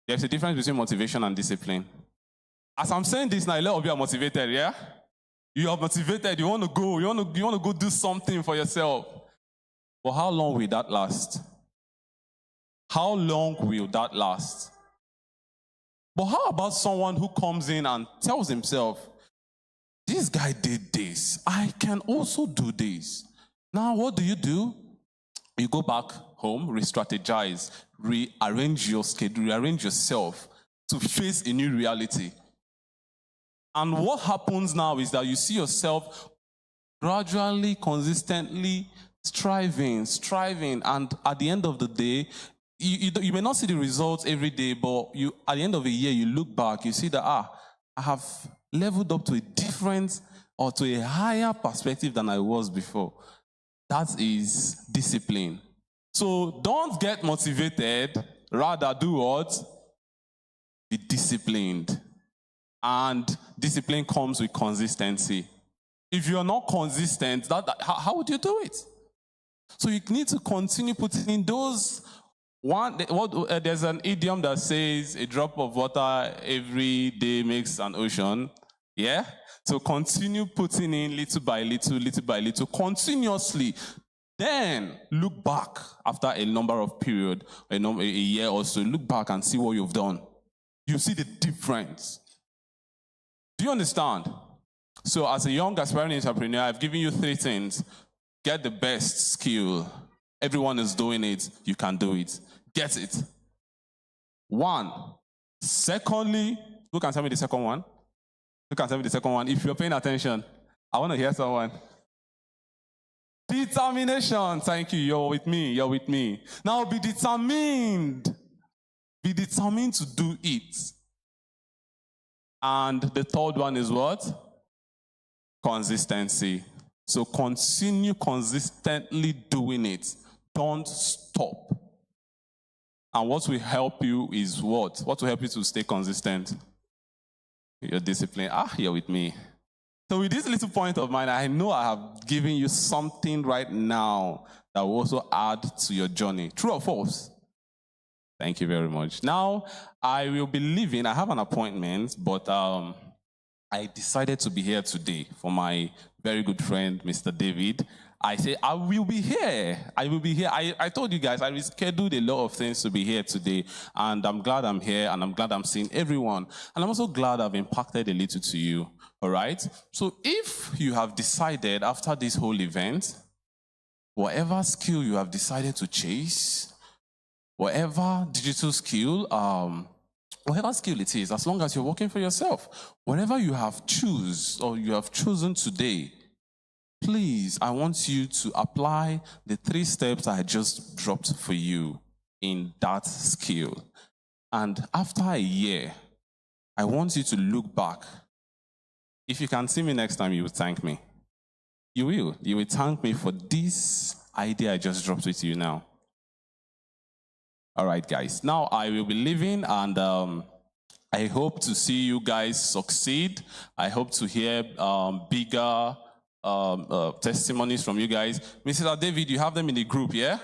There's a difference between motivation and discipline. As I'm saying this now, a lot of you are motivated, yeah? You are motivated. You want to go. You want to go do something for yourself. But how long will that last? How long will that last? But how about someone who comes in and tells himself, this guy did this, I can also do this. Now what do? You go back home, re-strategize, rearrange your schedule, rearrange yourself to face a new reality. And what happens now is that you see yourself gradually, consistently striving, and at the end of the day, you may not see the results every day, but at the end of the year, you look back, you see that, I have leveled up to a different or to a higher perspective than I was before. That is discipline. So don't get motivated, rather do what? Be disciplined. And discipline comes with consistency. If you're not consistent, how would you do it? So you need to continue putting in those. There's an idiom that says a drop of water every day makes an ocean. Yeah? So continue putting in little by little, continuously. Then look back after a number of period, a year or so, look back and see what you've done. You see the difference. Do you understand? So as a young aspiring entrepreneur, I've given you 3 things. Get the best skill. Everyone is doing it. You can do it. Get it. 1. Secondly, who can tell me the second one? Who can tell me the second one? If you're paying attention, I want to hear someone. Determination. Thank you. You're with me. You're with me. Now be determined. Be determined to do it. And the third one is what? Consistency. So continue consistently doing it. Don't stop. And what will help you is what? What will help you to stay consistent? Your discipline. You're with me. So with this little point of mine, I know I have given you something right now that will also add to your journey. True or false? Thank you very much. Now, I will be leaving. I have an appointment, but I decided to be here today for my very good friend, Mr. David. I say, I will be here. I will be here. I told you guys, I rescheduled a lot of things to be here today, and I'm glad I'm here, and I'm glad I'm seeing everyone. And I'm also glad I've impacted a little to you, all right? So if you have decided after this whole event, whatever skill you have decided to chase, whatever digital skill, whatever skill it is, as long as you're working for yourself, whatever you have chosen today, please, I want you to apply the 3 steps I just dropped for you in that skill. And after a year, I want you to look back. If you can see me next time, you will thank me. You will. You will thank me for this idea I just dropped with you now. All right, guys. Now I will be leaving, and I hope to see you guys succeed. I hope to hear bigger testimonies from you guys. Mr. David, you have them in the group, yeah?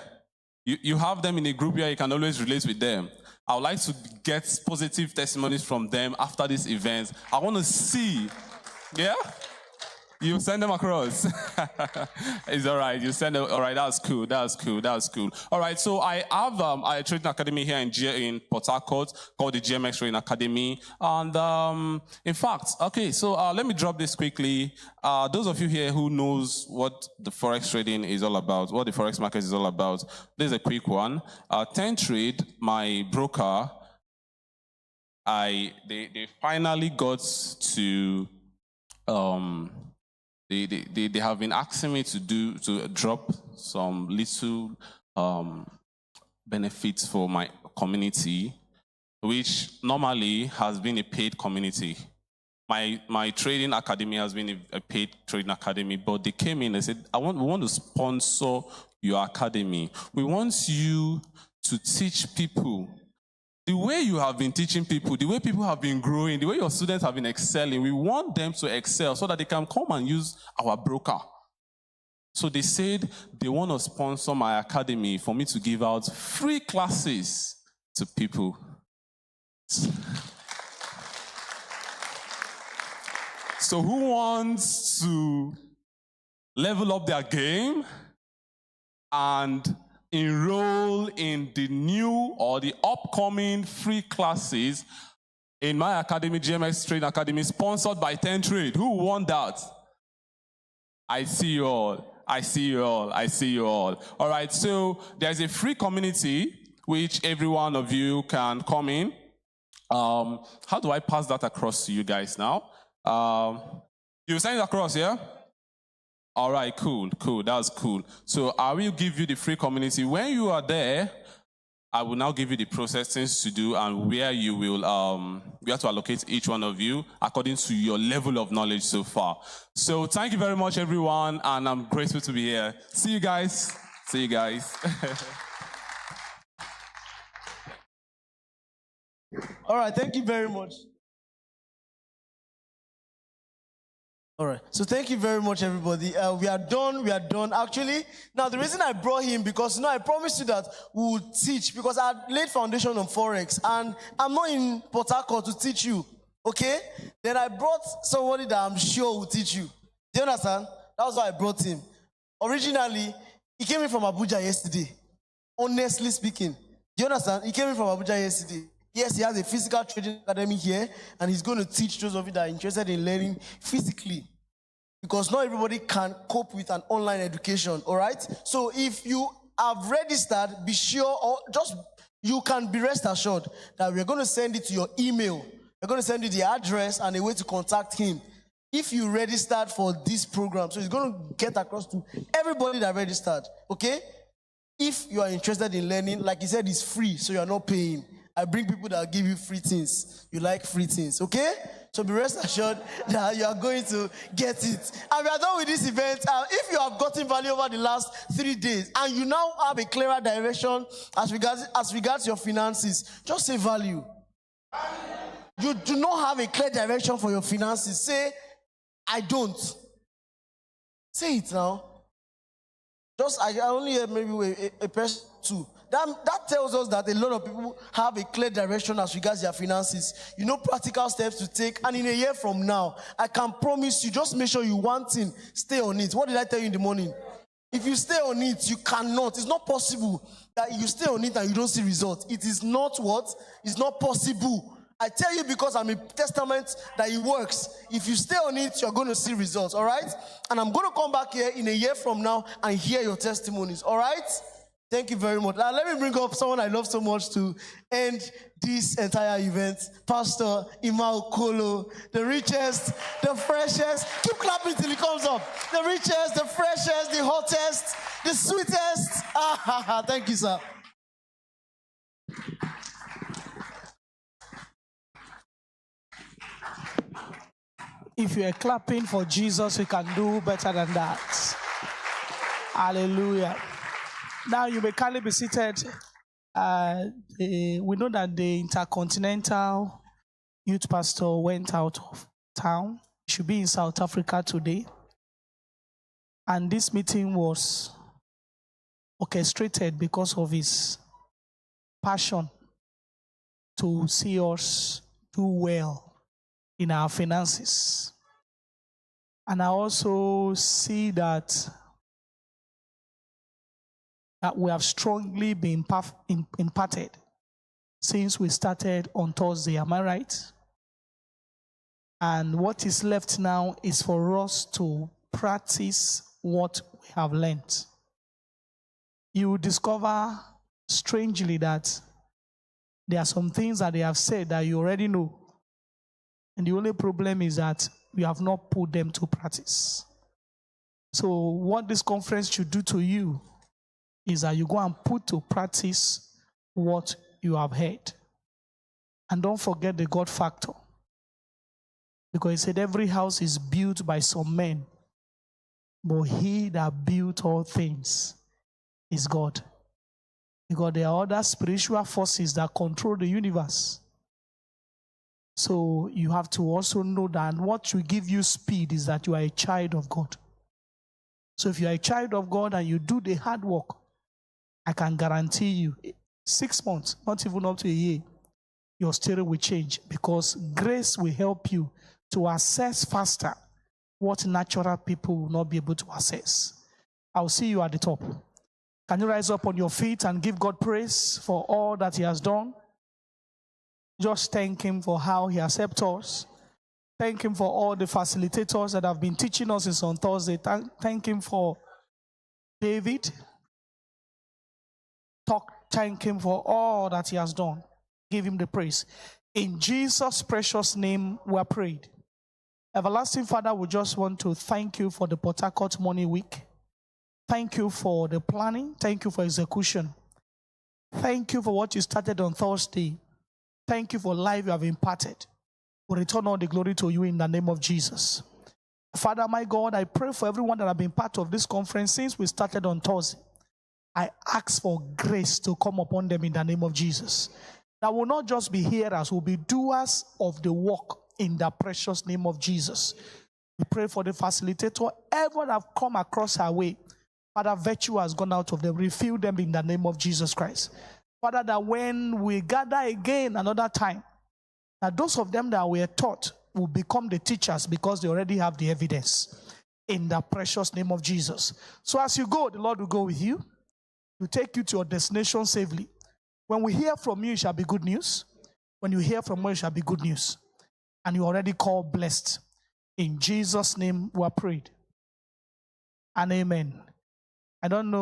You have them in a group where you can always relate with them. I would like to get positive testimonies from them after this event. I want to see, yeah? You send them across. It's all right. You send them. All right. That's cool. That's cool. That's cool. All right. So I have a training academy here in Port Harcourt called the GMX Training Academy. And in fact, okay. So let me drop this quickly. Those of you here who knows what the forex trading is all about, what the forex market is all about, there's a quick one. 10 Trade, my broker, they finally got to They have been asking me to drop some little benefits for my community, which normally has been a paid community. My trading academy has been a paid trading academy, but they came in and said, we want to sponsor your academy. We want you to teach people the way you have been teaching people, the way people have been growing, the way your students have been excelling. We want them to excel so that they can come and use our broker. So they said they want to sponsor my academy for me to give out free classes to people. So who wants to level up their game and enroll in the new or the upcoming free classes in my academy, GMX Trade Academy, sponsored by 10 Trade? Who won that? I see you all. I see you all. I see you all. All right, so there's a free community which every one of you can come in. How do I pass that across to you guys now? You send it across, yeah? All right, cool. That's cool. So I will give you the free community. When you are there, I will now give you the process things to do and where you will, we have to allocate each one of you according to your level of knowledge so far. So thank you very much, everyone, and I'm grateful to be here. See you guys. See you guys. All right, thank you very much. All right, so thank you very much, everybody. We are done. Actually, now the reason I brought him, because I promised you that we would teach, because I laid foundation on Forex, and I'm not in Port Harcourt to teach you, okay? Then I brought somebody that I'm sure will teach you. Do you understand? That was why I brought him. Originally, he came in from Abuja yesterday, honestly speaking. Do you understand? He came in from Abuja yesterday. Yes, he has a physical trading academy here, and he's going to teach those of you that are interested in learning physically, because not everybody can cope with an online education, all right? So if you have registered, be sure, or just, you can be rest assured that we're going to send it to your email. We're going to send you the address and a way to contact him if you registered for this program. So it's going to get across to everybody that registered, okay? If you are interested in learning, like he said, it's free, so you're not paying. I bring people that give you free things. You like free things, okay? So be rest assured that you are going to get it. And we are done with this event. If you have gotten value over the last 3 days and you now have a clearer direction as regards your finances, just say value. You do not have a clear direction for your finances. Say, I don't. Say it now. I only hear maybe a person too. That tells us that a lot of people have a clear direction as regards their finances. You know practical steps to take. And in a year from now, I can promise you, just make sure you want it, stay on it. What did I tell you in the morning? If you stay on it, you cannot. It's not possible that you stay on it and you don't see results. It is not what? It's not possible. I tell you because I'm a testament that it works. If you stay on it, you're going to see results, all right? And I'm going to come back here in a year from now and hear your testimonies, all right? Thank you very much. Now, let me bring up someone I love so much to end this entire event. Pastor Imao Kolo, the richest, the freshest. Keep clapping till he comes up. The richest, the freshest, the hottest, the sweetest. Thank you, sir. If you are clapping for Jesus, you can do better than that. Hallelujah. Now you may kindly be seated. We know that the Intercontinental Youth Pastor went out of town. He should be in South Africa today. And this meeting was orchestrated because of his passion to see us do well in our finances. And I also see that we have strongly been imparted since we started on Thursday. Am I right? And what is left now is for us to practice what we have learned. You will discover strangely that there are some things that they have said that you already know. And the only problem is that we have not put them to practice. So what this conference should do to you is that you go and put to practice what you have heard. And don't forget the God factor. Because he said every house is built by some men, but he that built all things is God. Because there are other spiritual forces that control the universe. So you have to also know that what will give you speed is that you are a child of God. So if you are a child of God and you do the hard work, I can guarantee you 6 months, not even up to a year, your story will change, because grace will help you to assess faster what natural people will not be able to assess. I'll see you at the top. Can you rise up on your feet and give God praise for all that he has done? Just thank him for how he has helped us. Thank him for all the facilitators that have been teaching us since on Thursday. Thank him for David. Thank him for all that he has done. Give him the praise. In Jesus' precious name, we are prayed. Everlasting Father, we just want to thank you for the Port Harcourt Money Week. Thank you for the planning. Thank you for execution. Thank you for what you started on Thursday. Thank you for life you have imparted. We return all the glory to you in the name of Jesus. Father, my God, I pray for everyone that have been part of this conference since we started on Thursday. I ask for grace to come upon them in the name of Jesus. that will not just be hearers, will be doers of the work in the precious name of Jesus. We pray for the facilitator, everyone that have come across our way. Father, virtue has gone out of them. Refill them in the name of Jesus Christ. Father, that when we gather again another time, that those of them that were taught will become the teachers because they already have the evidence in the precious name of Jesus. So as you go, the Lord will go with you. To take you to your destination safely. When we hear from you, it shall be good news. When you hear from us, it shall be good news. And you already called blessed. In Jesus' name we are prayed. And amen. I don't know.